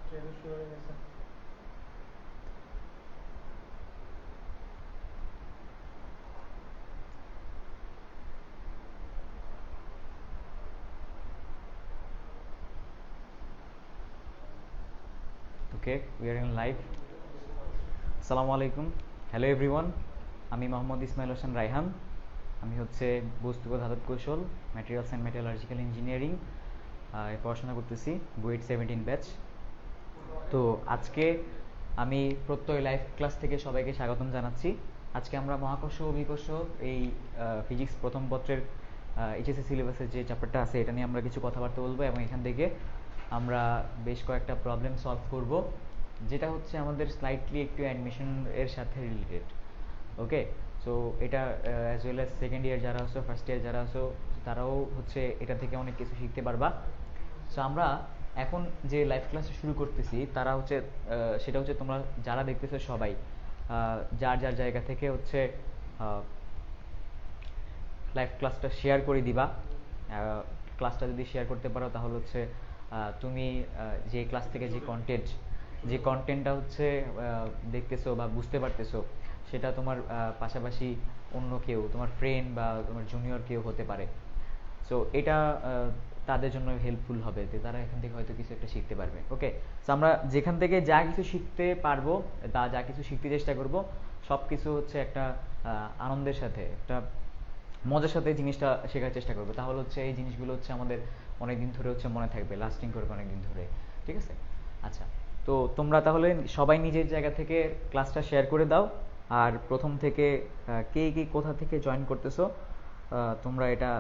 Okay, we are in live. আসসালামু আলাইকুম, hello everyone. আমি মোহাম্মদ ইসমাইল হোসেন রায়হান। আমি হচ্ছে বস্তুগত ধাতব কৌশল, ম্যাটেরিয়ালস অ্যান্ড মেটালার্জিক্যাল ইঞ্জিনিয়ারিং পড়াশোনা করতেছি, বুয়েট 17 ব্যাচ। তো আজকে আমি প্রত্যয় লাইভ ক্লাস থেকে সবাইকে স্বাগতম জানাচ্ছি। আজকে আমরা মহাকর্ষ অভিকর্ষ এই ফিজিক্স প্রথম পত্রের এইচএসসি সিলেবাসের যে চ্যাপ্টারটা আছে এটা নিয়ে আমরা কিছু কথাবার্তা বলবো, এবং এখান থেকে আমরা বেশ কয়েকটা প্রবলেম সলভ করব, যেটা হচ্ছে আমাদের স্লাইটলি একটু অ্যাডমিশন এর সাথে রিলেটেড। ওকে, সো এটা as well as second year যারা আছো, ফার্স্ট ইয়ার যারা আছো, তারাও হচ্ছে এটা থেকে অনেক কিছু শিখতে পারবা। সো আমরা এখন যে লাইভ ক্লাসটা শুরু করতেছি তারা হচ্ছে সেটা হচ্ছে তোমরা যারা দেখতেছো সবাই যার যার জায়গা থেকে হচ্ছে লাইভ ক্লাসটা শেয়ার করে দিবা। ক্লাসটা যদি শেয়ার করতে পারো তাহলে হচ্ছে তুমি যে ক্লাস থেকে যে কন্টেন্টটা হচ্ছে দেখতেছো বা বুঝতে পারতেছো, সেটা তোমার পাশাপাশি অন্য কেউ, তোমার ফ্রেন্ড বা তোমার জুনিয়র কেউ হতে পারে। সো এটা তাদের জন্য হেল্পফুল হবে, যে তারা এখান থেকে হয়তো কিছু একটা শিখতে পারবে। ওকে, সো আমরা যেখান থেকে যা কিছু শিখতে পারবো, যা কিছু শিখতে চেষ্টা করব, সব কিছু হচ্ছে একটা আনন্দের সাথে, একটা মজার সাথে জিনিসটা শেখার চেষ্টা করবো। তাহলে হচ্ছে এই জিনিসগুলো হচ্ছে আমাদের অনেকদিন ধরে হচ্ছে মনে থাকবে, লাস্টিং করবে অনেকদিন ধরে। ঠিক আছে, আচ্ছা। তো তোমরা তাহলে সবাই নিজের জায়গা থেকে ক্লাসটা শেয়ার করে দাও। আর প্রথম থেকে কে কে কোথা থেকে জয়েন করতেছো তোমরা এটা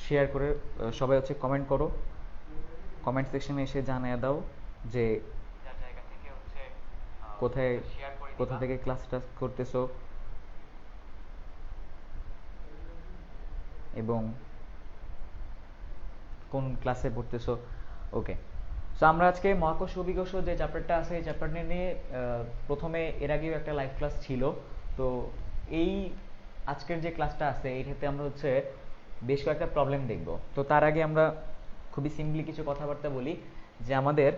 শেয়ার করে সবাই হচ্ছে কমেন্ট করো, কমেন্ট সেকশনে এসে জানিয়ে দাও যে কোথায় কোথা থেকে ক্লাসটা করতেছো এবং কোন ক্লাসে পড়তেছো। ওকে, সো আমরা আজকে মহাকর্ষ অভিকর্ষ যে চ্যাপ্টারটা আছে এই চ্যাপ্টারটা নিয়ে প্রথমে এর আগেও একটা লাইভ ক্লাস ছিল। তো এই আজকের যে ক্লাসটা আছে এইটাতে আমরা হচ্ছে বেশ কয়েকটা প্রবলেম দেখব। তো তার আগে আমরা খুবই সিম্পলি কিছু কথাবার্তা বলি, যে আমাদের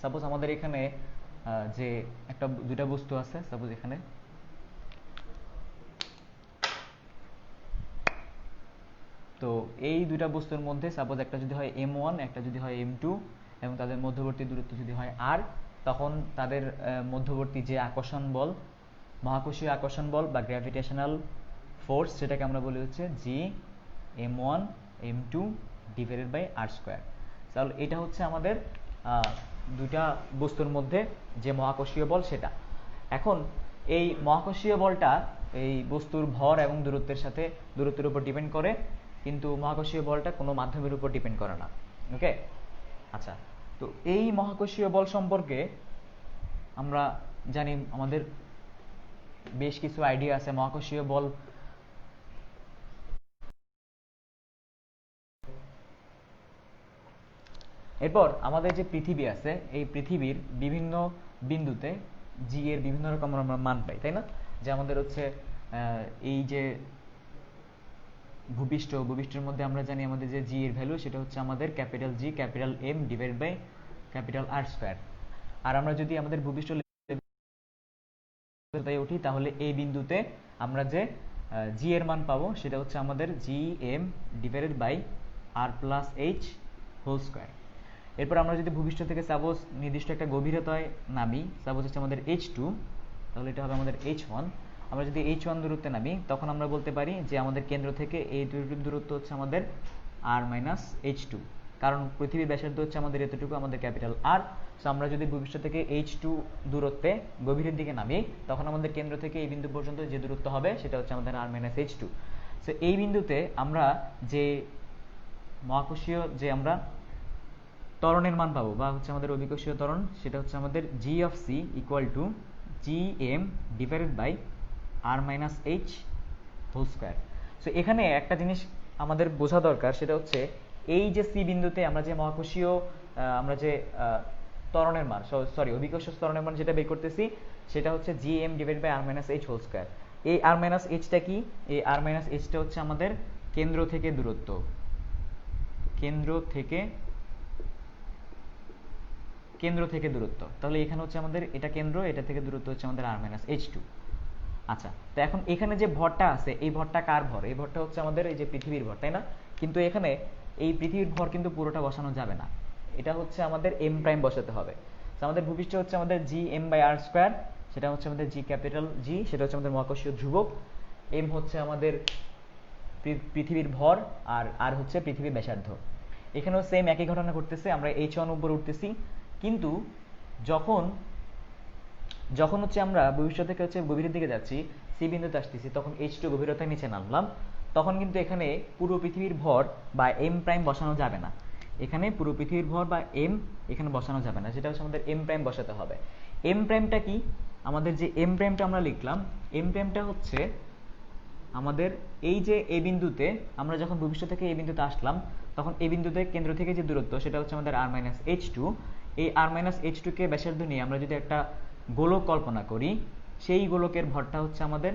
সাপোজ আমাদের এখানে যে দুইটা বস্তু আছে, সাপোজ এখানে তো এই দুইটা বস্তুর মধ্যে সাপোজ একটা যদি হয় M1, একটা যদি হয় M2, এবং তাদের মধ্যবর্তী দূরত্ব যদি হয় R, তখন তাদের মধ্যবর্তী যে আকর্ষণ বল, মহাকর্ষীয় আকর্ষণ বল বা গ্র্যাভিটেশনাল ফোর্স, সেটাকে আমরা বলি হচ্ছে G(m1 m2 divided by r²). তাহলে এটা হচ্ছে আমাদের দুইটা বস্তুর মধ্যে যে মহাকর্ষীয় বল সেটা। এখন এই মহাকর্ষীয় বলটা এই বস্তুর ভর এবং দূরত্বের উপর ডিপেন্ড করে, কিন্তু মহাকর্ষীয় বলটা কোনো মাধ্যমের উপর ডিপেন্ড করে না। ওকে, আচ্ছা। তো এই মহাকর্ষীয় বল সম্পর্কে আমরা জানি, আমাদের বেশ কিছু আইডিয়া আছে। মহাকর্ষীয় বল এরপর আমাদের যে পৃথিবী আছে, এই পৃথিবীর বিভিন্ন বিন্দুতে জি এর বিভিন্ন রকম আমরা মান পাই, তাই না? যে আমাদের হচ্ছে এই যে ভূপৃষ্ঠের মধ্যে আমরা জানি আমাদের যে জি এর ভ্যালু, সেটা হচ্ছে আমাদের capital G capital M divide by capital r²। আর আমরা যদি আমাদের ভূপৃষ্ঠ তাই উঠি, তাহলে এই বিন্দুতে আমরা যে জি এর মান পাবো সেটা হচ্ছে আমাদের G M divided by r+h²। এরপর আমরা যদি ভূপৃষ্ঠ থেকে সাপোজ নির্দিষ্ট একটা গভীরতায় নামি, সাপোজ হচ্ছে আমাদের h2, তাহলে এটা হবে আমাদের h1। আমরা যদি h1 দূরত্বে নামি, তখন আমরা বলতে পারি যে আমাদের কেন্দ্র থেকে এই দূরত্ব হচ্ছে আমাদের r-h2, কারণ পৃথিবীর ব্যাসার্ধ হচ্ছে আমাদের এতটুকু, আমাদের ক্যাপিটাল আর। সো আমরা যদি ভূপৃষ্ঠ থেকে h2 দূরত্বে গভীরের দিকে নামি, তখন আমাদের কেন্দ্র থেকে এই বিন্দু পর্যন্ত যে দূরত্ব হবে সেটা হচ্ছে আমাদের r-h2। সো এই বিন্দুতে আমরা যে মহাকর্ষীয় যে আমরা ত্বরণের মান পাবো, বা হচ্ছে আমাদের অভিকর্ষীয় ত্বরণ, সেটা হচ্ছে আমাদের G of C equal to G M divided by r-h²। So এখানে একটা জিনিস আমাদের বোঝা দরকার, সেটা হচ্ছে এই যে সি বিন্দুতে আমরা যে মহাকর্ষীয় আমরা যে ত্বরণের মান, অভিকর্ষীয় ত্বরণের মান যেটা বের করতেছি, সেটা হচ্ছে G M divide by r-h²। এই r-hটা কি? এই r-hটা হচ্ছে আমাদের কেন্দ্র থেকে দূরত্ব, কেন্দ্র থেকে কেন্দ্র থেকে দূরত্ব, তাহলে এখানে হচ্ছে আমাদের এটা কেন্দ্র, এটা থেকে দূরত্ব হচ্ছে আমাদের r মাইনাস এইচ টু। আচ্ছা, তো এখন এখানে যে ভরটা আছে এই ভরটা কার ভর? এই ভরটা হচ্ছে আমাদের এই যে পৃথিবীর ভর, তাই না? কিন্তু এখানে এই পৃথিবীর ভর কিন্তু পুরোটা বসানো যাবে না, এটা হচ্ছে আমাদের এম প্রাইম বসাতে হবে। তো আমাদের ভূপৃষ্ঠ হচ্ছে আমাদের G M by R square, সেটা হচ্ছে আমাদের জি ক্যাপিটাল জি, সেটা হচ্ছে আমাদের মহাকর্ষীয় ধ্রুবক, এম হচ্ছে আমাদের পৃথিবীর ভর, আর আর হচ্ছে পৃথিবীর ব্যাসার্ধ। এখানেও সেম একই ঘটনা ঘটতেছে, আমরা এইচ ওয়ান উপরে উঠতেছি, কিন্তু যখন যখন হচ্ছে আমরা ভবিষ্যৎ থেকে হচ্ছে গভীরের দিকে যাচ্ছি, সি বিন্দুতে আসতেছি, তখন এইচ টু গভীরতার নিচে নামলাম, তখন কিন্তু এখানে পুরো পৃথিবীর ভর বা এম প্রাইম বসানো যাবে না। এখানে পুরো পৃথিবীর ভর বা এম এখানে বসানো যাবে না, যেটা হচ্ছে আমাদের এম প্রাইম বসাতে হবে। এম প্রাইমটা কি? আমাদের যে এম প্রাইমটা আমরা লিখলাম, এম প্রাইমটা হচ্ছে আমাদের এই যে এ বিন্দুতে, আমরা যখন ভবিষ্যৎ থেকে এই বিন্দুতে আসলাম, তখন এই বিন্দুতে কেন্দ্র থেকে যে দূরত্ব সেটা হচ্ছে আমাদের আর মাইনাস এইচ টু। এই আর মাইনাস এইচ টুকে ব্যাসার্ধ নিয়ে আমরা যদি একটা গোলক কল্পনা করি, সেই গোলকের ভরটা হচ্ছে আমাদের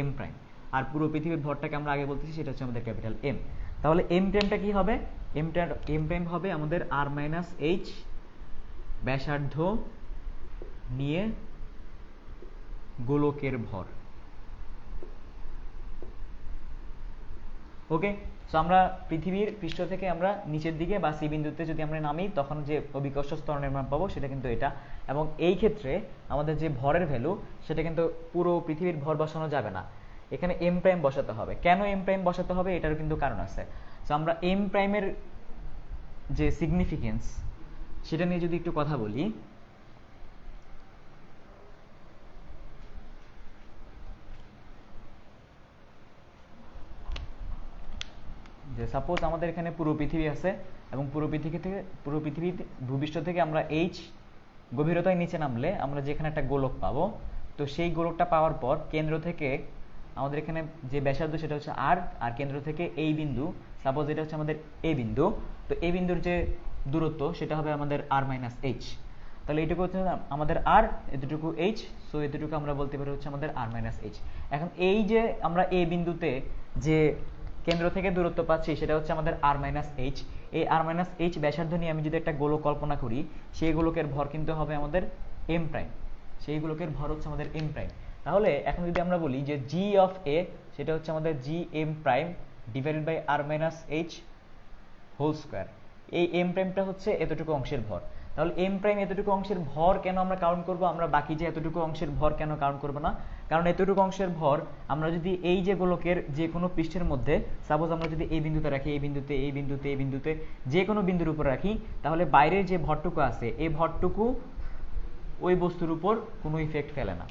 এম প্রাইম, আর পুরো পৃথিবীর ভরটাকে আমরা আগে বলতেছি সেটা হচ্ছে আমাদের ক্যাপিটাল এম। তাহলে এম প্রাইমটা কি হবে? এম প্রাইম হবে আমাদের আর মাইনাস এইচ ব্যাসার্ধ নিয়ে গোলকের ভর। ওকে, সো আমরা পৃথিবীর পৃষ্ঠ থেকে আমরা নিচের দিকে বা সি বিন্দুতে যদি আমরা নামি, তখন যে অভিকর্ষ ত্বরণের মান পাবো সেটা কিন্তু এটা। এবং এই ক্ষেত্রে আমাদের যে ভরের ভ্যালু সেটা কিন্তু পুরো পৃথিবীর ভর বসানো যাবে না, এখানে এম প্রাইম বসাতে হবে। কেন এম প্রাইম বসাতে হবে এটারও কিন্তু কারণ আছে। সো আমরা এম প্রাইমের যে সিগনিফিকেন্স সেটা নিয়ে যদি একটু কথা বলি, যে সাপোজ আমাদের এখানে পুরো পৃথিবী আছে, এবং পুরো পৃথিবী ভূপৃষ্ঠ থেকে আমরা এইচ গভীরতায় নিচে নামলে আমরা যেখানে একটা গোলক পাবো, তো সেই গোলকটা পাওয়ার পর কেন্দ্র থেকে আমাদের এখানে যে ব্যাসার্ধ সেটা হচ্ছে আর, আর কেন্দ্র থেকে এই বিন্দু, সাপোজ এটা হচ্ছে আমাদের এ বিন্দু, তো এই বিন্দুর যে দূরত্ব সেটা হবে আমাদের আর মাইনাস এইচ। তাহলে এইটুকু হচ্ছে আমাদের আর, এতটুকু এইচ, সো এতটুকু আমরা বলতে পারি হচ্ছে আমাদের আর মাইনাস এইচ। এখন এই যে আমরা এ বিন্দুতে যে কেন্দ্র থেকে দূরত্ব পাচ্ছি সেটা হচ্ছে আমাদের আর মাইনাস এইচ। এই আর মাইনাস এইচ ব্যাসার্ধ নিয়ে আমি যদি একটা গোলক কল্পনা করি, সেই গোলকের ভর কিন্তু হবে আমাদের এম প্রাইম, সেই গোলকের ভর হচ্ছে আমাদের এম প্রাইম। তাহলে এখন যদি আমরা বলি যে জি অফ এ সেটা হচ্ছে আমাদের G M prime divided by R minus H whole square, এই এম প্রাইমটা হচ্ছে এতটুকু অংশের ভর। তাহলে এম প্রাইম এতটুকু অংশের ভর কেন আমরা কাউন্ট করব, আমরা বাকি যে এতটুকু অংশের ভর কেন কাউন্ট করব না? কারণ এতটুকু অংশের ভর আমরা যদি এই যে গোলকের যে কোনো পৃষ্ঠের মধ্যে, সাপোজ আমরা যদি এই বিন্দুতে রাখি, এই বিন্দুতে, এই বিন্দুতে, এই বিন্দুতে, যে কোনো বিন্দুর উপর রাখি, তাহলে বাইরের যে ভরটুকু আছে এই ভরটুকু ওই বস্তুর উপর কোনো ইফেক্ট ফেলে না।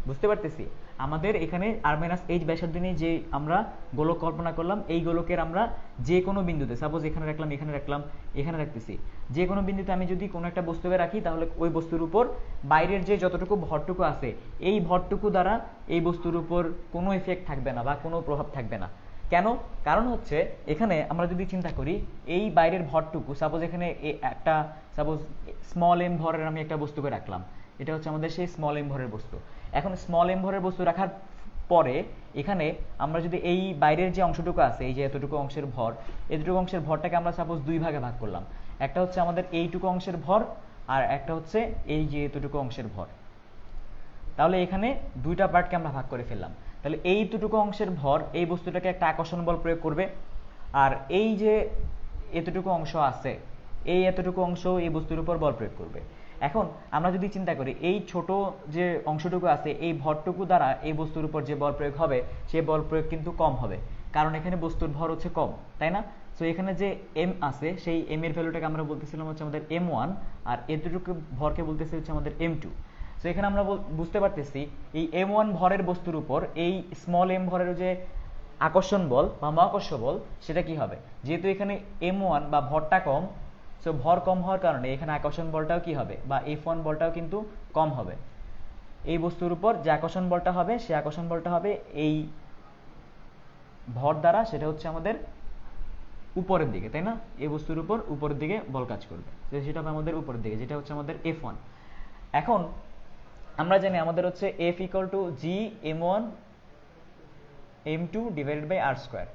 বুঝতে পারতেছি? আমাদের এখানে আর মাইনাস এইচ ব্যাসার্ধ নিয়ে যে আমরা গোলক কল্পনা করলাম, এই গোলকের আমরা যে কোনো বিন্দুতে, সাপোজ এখানে রাখলাম, এখানে রাখলাম, এখানে রাখতেছি, যে কোনো বিন্দুতে আমি যদি কোনো একটা বস্তুকে রাখি, তাহলে ওই বস্তুর উপর বাইরের যে যতটুকু ভরটুকু আছে এই ভরটুকু দ্বারা এই বস্তুর উপর কোনো ইফেক্ট থাকবে না বা কোনো প্রভাব থাকবে না। কেন? কারণ হচ্ছে এখানে আমরা যদি চিন্তা করি, এই বাইরের ভরটুকু, সাপোজ এখানে একটা সাপোজ স্মল এম ভরের আমি একটা বস্তুকে রাখলাম, এটা হচ্ছে আমাদের সেই স্মল এম ভরের বস্তু। এখন স্মল এম ভরের বস্তু রাখার পরে এখানে আমরা যদি এই বাইরের যে অংশটুকু আছে, এই যে এতটুকু অংশের ভর, এতটুকু অংশের ভরটাকে আমরা সাপোজ দুই ভাগে ভাগ করলাম, একটা হচ্ছে আমাদের এইটুকু অংশের ভর, আর একটা হচ্ছে এই যে এতটুকু অংশের ভর। তাহলে এখানে দুইটা পার্টকে আমরা ভাগ করে ফেললাম। তাহলে এইটুকু অংশের ভর এই বস্তুটাকে একটা আকর্ষণ বল প্রয়োগ করবে, আর এই যে এতটুকু অংশ আছে এই এতটুকু অংশ এই বস্তুর উপর বল প্রয়োগ করবে। এখন আমরা যদি চিন্তা করি, এই ছোট যে অংশটুকু আছে এই ভরটুকু দ্বারা এই বস্তুর উপর যে বল প্রয়োগ হবে সেই বল প্রয়োগ কিন্তু কম হবে, কারণ এখানে বস্তুর ভর হচ্ছে কম, তাই না? সো এখানে যে এম আছে সেই এম এর ভ্যালুটাকে আমরা বলতেছিলাম হচ্ছে আমাদের এম ওয়ান, আর এতটুকু ভরকে বলতেছি হচ্ছে আমাদের এম টু। সো এখানে আমরা বুঝতে পারতেছি এই এম ওয়ান ভরের বস্তুর উপর এই স্মল এম ভরের যে আকর্ষণ বল বা মহাকর্ষ বল সেটা কি হবে, যেহেতু এখানে এম ওয়ান বা ভরটা কম, সো ভর কম হওয়ার কারণে এখানে আকর্ষণ বলটাও কি হবে বা এফ ওয়ান বলটাও কিন্তু কম হবে। এই বস্তুর উপর যে আকর্ষণ বলটা হবে সেই আকর্ষণ বলটা হবে এই ভর দ্বারা, সেটা হচ্ছে আমাদের উপরের দিকে, তাই না? এই বস্তুর উপর উপরের দিকে বল কাজ করবে, সেটা হবে আমাদের উপরের দিকে, যেটা হচ্ছে আমাদের এফ ওয়ান। এখন আমরা জানি আমাদের হচ্ছে F equal to G M one M two divided by R square.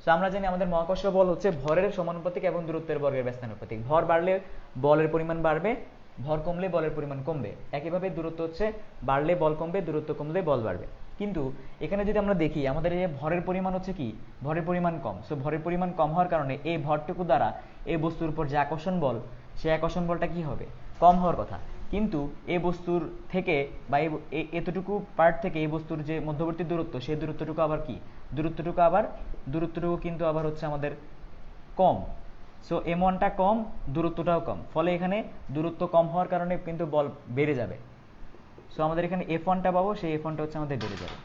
So আমরা জানি আমাদের মহাকর্ষ বল হচ্ছে ভরের সমানুপাতিক এবং দূরত্বের বর্গের ব্যস্তানুপাতিক। ভর বাড়লে বলের পরিমাণ বাড়বে, ভর কমলে বলের পরিমাণ কমবে। একইভাবে দূরত্ব হচ্ছে বাড়লে বল কমবে, দূরত্ব কমলে বল বাড়বে। কিন্তু এখানে যদি আমরা দেখি আমাদের এই ভরের পরিমাণ হচ্ছে কি, ভরের পরিমাণ কম। সো ভরের পরিমাণ কম হওয়ার কারণে এই ভরটুকু দ্বারা এই বস্তুর উপর যে আকর্ষণ বল, সেই আকর্ষণ বলটা কি হবে, কম হওয়ার কথা। কিন্তু এই বস্তুর থেকে বা এতটুকু পার্ট থেকে এই বস্তুর যে মধ্যবর্তী দূরত্ব, সেই দূরত্বটুকু আবার কি, দূরত্বটুকু কিন্তু আবার হচ্ছে আমাদের কম। সো m1টা কম, দূরত্বটাও কম, ফলে এখানে দূরত্ব কম হওয়ার কারণে কিন্তু বল বেড়ে যাবে। সো আমাদের এখানে f1টা পাবো, সেই f1টা হচ্ছে আমাদের বেড়ে যাবে।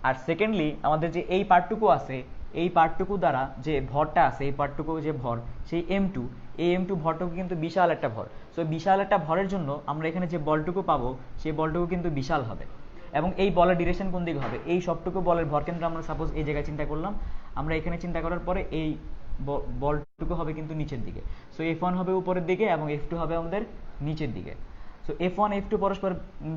আর সেকেন্ডলি আমাদের যে এই পার্টটুকু আছে, এই পার্টটুকু দ্বারা যে ভরটা আছে, এই পার্টটুকু যে ভর, সেই m2, এই m2 ভরটুকু কিন্তু বিশাল একটা ভর। সো বিশাল একটা ভরের জন্য আমরা এখানে যে বলটুকু পাবো, সেই বলটুকু কিন্তু বিশাল হবে। এবং এই বলের ডিরেকশন কোন দিকে হবে, এই সবটুকু বলের ভর কেন্দ্র আমরা সাপোজ এই জায়গায় চিন্তা করলাম, আমরা এখানে চিন্তা করার পরে এই বলটুকু হবে কিন্তু নিচের দিকে। সো f1 হবে উপরের দিকে এবং f2 হবে আমাদের নিচের দিকে। সো f1 f2 পরস্পর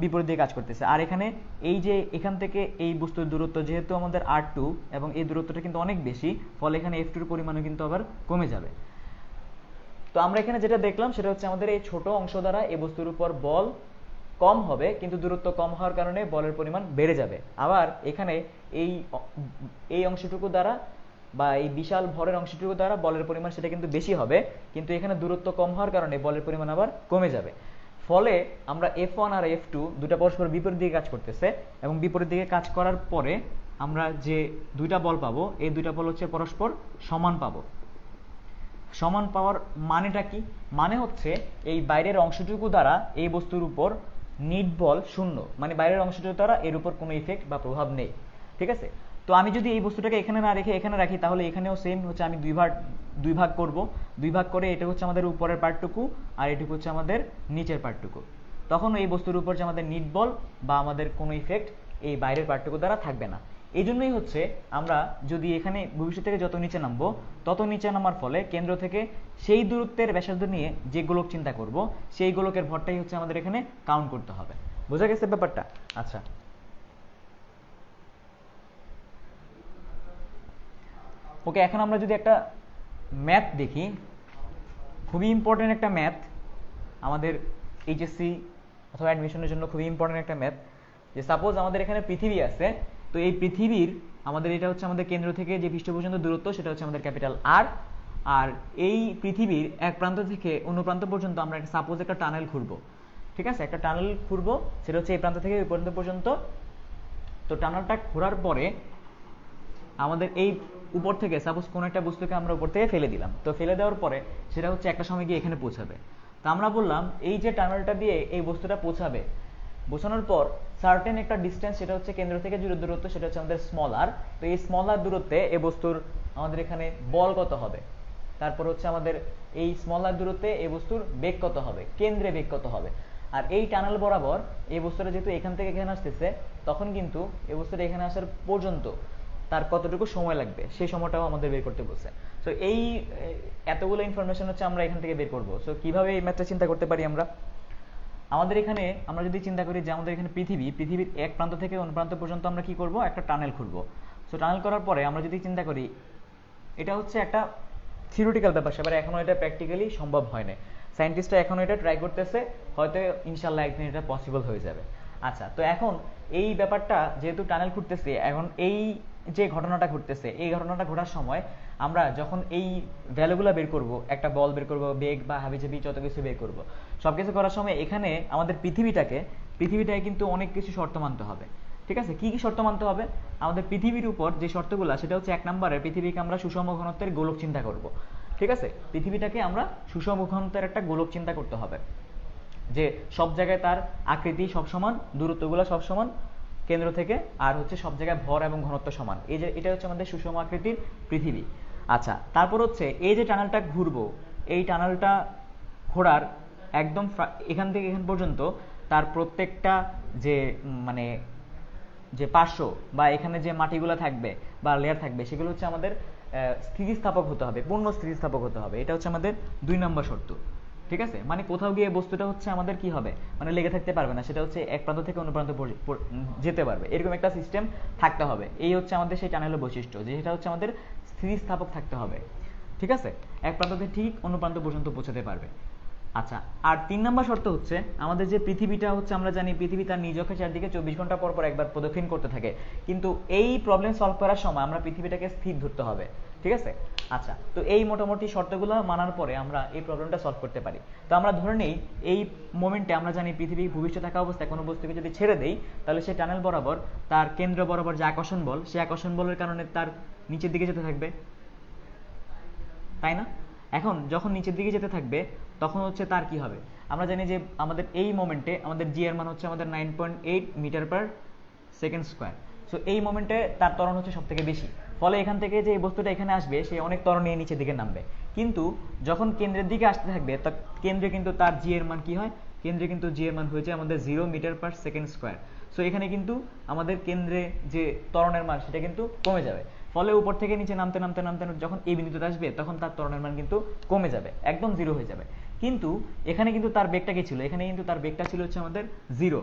বিপরীত দিকে কাজ করতেছে। আর এখানে এই যে এখান থেকে এই বস্তুর দূরত্ব যেহেতু আমাদের r2 এবং এই দূরত্বটা কিন্তু অনেক বেশি, ফলে এখানে f2 এর পরিমাণও কিন্তু আবার কমে যাবে। তো আমরা এখানে যেটা দেখলাম সেটা হচ্ছে আমাদের এই ছোট অংশ দ্বারা এই বস্তুর উপর বল কম হবে, কিন্তু দূরত্ব কম হওয়ার কারণে বলের পরিমাণ বেড়ে যাবে। আবার এখানে এই অংশটুকু দ্বারা বা এই বিশাল ভরের অংশটুকু দ্বারা বলের পরিমাণ সেটা কিন্তু বেশি হবে, কিন্তু এখানে দূরত্ব কম হওয়ার কারণে বলের পরিমাণ আবার কমে যাবে। ফলে আমরা f1 আর f2 দুটা পরস্পর বিপরীত দিকে কাজ করতেছে, এবং বিপরীত দিকে কাজ করার পরে আমরা যে দুইটা বল পাবো, এই দুইটা বল হচ্ছে পরস্পর সমান পাবো। সমান পাওয়ার মানেটা কি, মানে হচ্ছে এই বাইরের অংশটুকু দ্বারা এই বস্তুর উপর নিট বল শূন্য, মানে বাইরের অংশটুকু দ্বারা এর উপর কোনো ইফেক্ট বা প্রভাব নেই। ঠিক আছে, তো আমি যদি এই বস্তুটাকে এখানে না রেখে এখানে রাখি, তাহলে এখানেও সেম হচ্ছে, আমি দুই ভাগ করব। দুই ভাগ করে এটা হচ্ছে আমাদের উপরের পার্টটুকু, আর এটুকু হচ্ছে আমাদের নিচের পার্টটুকু। তখন এই বস্তুর উপর যে আমাদের নিট বল বা আমাদের কোনো ইফেক্ট এই বাইরের পার্টটুকু দ্বারা থাকবে না। এই জন্যই হচ্ছে আমরা যদি এখানে ভবিষ্যৎ থেকে যত নিচে নামবো, তত নিচে নামার ফলে কেন্দ্র থেকে সেই দূরত্বের ব্যাসার্ধ নিয়ে যে গোলক চিন্তা করব, সেই গোলকের ভরটাই হচ্ছে আমাদের এখানে কাউন্ট করতে হবে। বোঝা গেছে ব্যাপারটা? আচ্ছা, ওকে, এখন আমরা যদি একটা ম্যাথ দেখি, খুবই ইম্পর্টেন্ট একটা ম্যাথ আমাদের এইচএসসি অথবা অ্যাডমিশনের জন্য, খুবই ইম্পর্টেন্ট একটা ম্যাথ। যে সাপোজ আমাদের এখানে পৃথিবী আছে, তো এই পৃথিবীর আমাদের এটা হচ্ছে আমাদের কেন্দ্র থেকে যে পৃষ্ঠ পর্যন্ত দূরত্ব, সেটা হচ্ছে আমাদের ক্যাপিটাল আর। আর এই পৃথিবীর এক প্রান্ত থেকে অন্য প্রান্ত পর্যন্ত আমরা সাপোজ একটা টানেল খুঁড়বো। ঠিক আছে, একটা টানেল খুঁড়বো, সেটা হচ্ছে এই প্রান্ত থেকে ওই প্রান্ত পর্যন্ত। তো টানেলটা খোঁড়ার পরে আমাদের এই উপর থেকে সাপোজ কোনো একটা বস্তুকে আমরা উপর থেকে ফেলে দিলাম, তো ফেলে দেওয়ার পরে সেটা হচ্ছে একটা সময় গিয়ে এখানে পৌঁছাবে। তো আমরা বললাম এই যে টানেলটা দিয়ে এই বস্তুটা পৌঁছাবে, পৌঁছানোর পর সার্টেন একটা ডিস্টেন্স, সেটা হচ্ছে কেন্দ্র থেকে যে দূরত্ব, সেটা হচ্ছে আমাদের স্মল আর। তো এই স্মল আর দূরত্বে এই বস্তুর আমাদের এখানে বল কত হবে, তারপর হচ্ছে আমাদের এই স্মল আর দূরত্বে এই বস্তুর বেগ কত হবে, কেন্দ্রে বেগ কত হবে। আর এই টানেল বরাবর এই বস্তুটা যেহেতু এখান থেকে এখানে আসতেছে, তখন কিন্তু এই বস্তুটা এখানে আসার পর্যন্ত তার কতটুকু সময় লাগবে, সেই সময়টাও আমাদের বের করতে বলছে। সো এই এতগুলো ইনফরমেশন হচ্ছে আমরা এখান থেকে বের করবো। সো কিভাবে এই ম্যাথটা চিন্তা করতে পারি আমরা, আমাদের এখানে আমরা যদি চিন্তা করি যে আমাদের এখানে পৃথিবীর এক প্রান্ত থেকে অন্য প্রান্ত পর্যন্ত আমরা কি করব, একটা টানেল খুঁড়বো। সো টানেল করার পরে আমরা যদি চিন্তা করি, এটা হচ্ছে একটা থিওরিটিক্যাল ব্যাপার স্যাপার, এখনো এটা প্র্যাকটিক্যালি সম্ভব হয় না। সায়েন্টিস্টরা এখনো এটা ট্রাই করতেছে, হয়তো ইনশাল্লাহ একদিন এটা পসিবল হয়ে যাবে। আচ্ছা, তো এখন এই ব্যাপারটা যেহেতু টানেল খুঁড়তেছে, এখন এই যে ঘটনাটা ঘটতেছে, এই ঘটনাটা ঘটার সময় আমরা যখন এই ভ্যালুগুলো বের করব, একটা বল বের করব, বেগ বা হাবিজাবি যত কিছু বের করব, সব কিছু করার সময় এখানে আমাদের পৃথিবীটাকে কিন্তু অনেক কিছু শর্ত মানতে হবে। ঠিক আছে, কি কি শর্ত মানতে হবে, আমাদের পৃথিবীর উপর যে শর্তগুলো, সেটা হচ্ছে এক নম্বরে পৃথিবীকে আমরা সুষম ঘনত্বের গোলক চিন্তা করব। ঠিক আছে, পৃথিবীটাকে আমরা সুষম ঘনত্বের একটা গোলক চিন্তা করতে হবে, যে সব জায়গায় তার আকৃতি সব সমান, দূরত্বগুলো সব সমান কেন্দ্র থেকে, আর হচ্ছে সব জায়গায় ভর এবং ঘনত্ব সমান। এই যে এটা হচ্ছে আমাদের সুষম আকৃতির পৃথিবী। আচ্ছা, তারপর হচ্ছে এই যে টানেলটা ঘুরবো, এই টানেলটা ঘোরার একদম এখান থেকে এখান পর্যন্ত তার প্রত্যেকটা যে মানে যে পার্শ্ব বা এখানে যে মাটিগুলো থাকবে বা লেয়ার থাকবে, সেগুলো হচ্ছে আমাদের স্থিতিস্থাপক হতে হবে, পূর্ণ স্থিতিস্থাপক হতে হবে। এটা হচ্ছে আমাদের 2 নম্বর শর্ত। ঠিক আছে, মানে কোথাও গিয়ে বস্তুটা হচ্ছে আমাদের কি হবে, মানে লেগে থাকতে পারবে না, সেটা হচ্ছে এক প্রান্ত থেকে অন্য প্রান্ত যেতে পারবে, এরকম একটা সিস্টেম থাকতে হবে। এই হচ্ছে আমাদের সেই টানেলের বৈশিষ্ট্য, যে সেটা হচ্ছে আমাদের স্থিতিস্থাপক থাকতে হবে, ঠিক আছে, এক প্রান্ত থেকে ঠিক অন্য প্রান্ত পর্যন্ত পৌঁছাতে পারবে। আচ্ছা, আর 3 নম্বর শর্ত হচ্ছে আমাদের যে পৃথিবীটা হচ্ছে, আমরা জানি পৃথিবী তার নিজ অক্ষের চারদিকে 24 ঘন্টা পর পর একবার প্রদক্ষিণ করতে থাকে, কিন্তু এই প্রবলেম সলভ করার সময় আমরা পৃথিবীটাকে স্থির ধরতে হবে, ঠিক আছে। আচ্ছা, তো এই মোটামুটি শর্তগুলো মানার পরে আমরা এই প্রবলেমটা সলভ করতে পারি। তো আমরা ধরে নেই এই মোমেন্টে আমরা জানি পৃথিবী ভূমিষ্ঠ থাকা অবস্থায় কোনো বস্তুকে যদি ছেড়ে দেই, তাহলে সেই টানেল বরাবর তার কেন্দ্র বরাবর যে আকর্ষণ বল, সেই আকর্ষণ বলের কারণে তার নিচের দিকে যেতে থাকবে, তাই না? এখন যখন নিচের দিকে যেতে থাকবে তখন হচ্ছে তার কি হবে, আমরা জানি যে আমাদের এই মোমেন্টে আমাদের জি এর মান হচ্ছে আমাদের 9.8 metre per second square. So এই মোমেন্টে তার ত্বরণ হচ্ছে সব থেকে বেশি, ফলে এখান থেকে যে এই বস্তুটা এখানে আসবে সে অনেক ত্বরণ নিয়ে নিচের দিকে নামবে। কিন্তু যখন কেন্দ্রের দিকে আসতে থাকবে তা কেন্দ্রে কিন্তু তার জি এর মান কি হয়, কেন্দ্রে কিন্তু জি এর মান হয়েছে আমাদের 0 metre per second square. So এখানে কিন্তু আমাদের কেন্দ্রে যে ত্বরণের মান সেটা কিন্তু কমে যাবে, ফলে উপর থেকে নিচে নামতে নামতে নামতে যখন এই বিন্দুতে আসবে তখন তার ত্বরণের মান কিন্তু কমে যাবে, একদম জিরো হয়ে যাবে। কিন্তু এখানে কিন্তু তার বেগটা কি ছিল, এখানে কিন্তু তার বেগটা ছিল হচ্ছে আমাদের 0,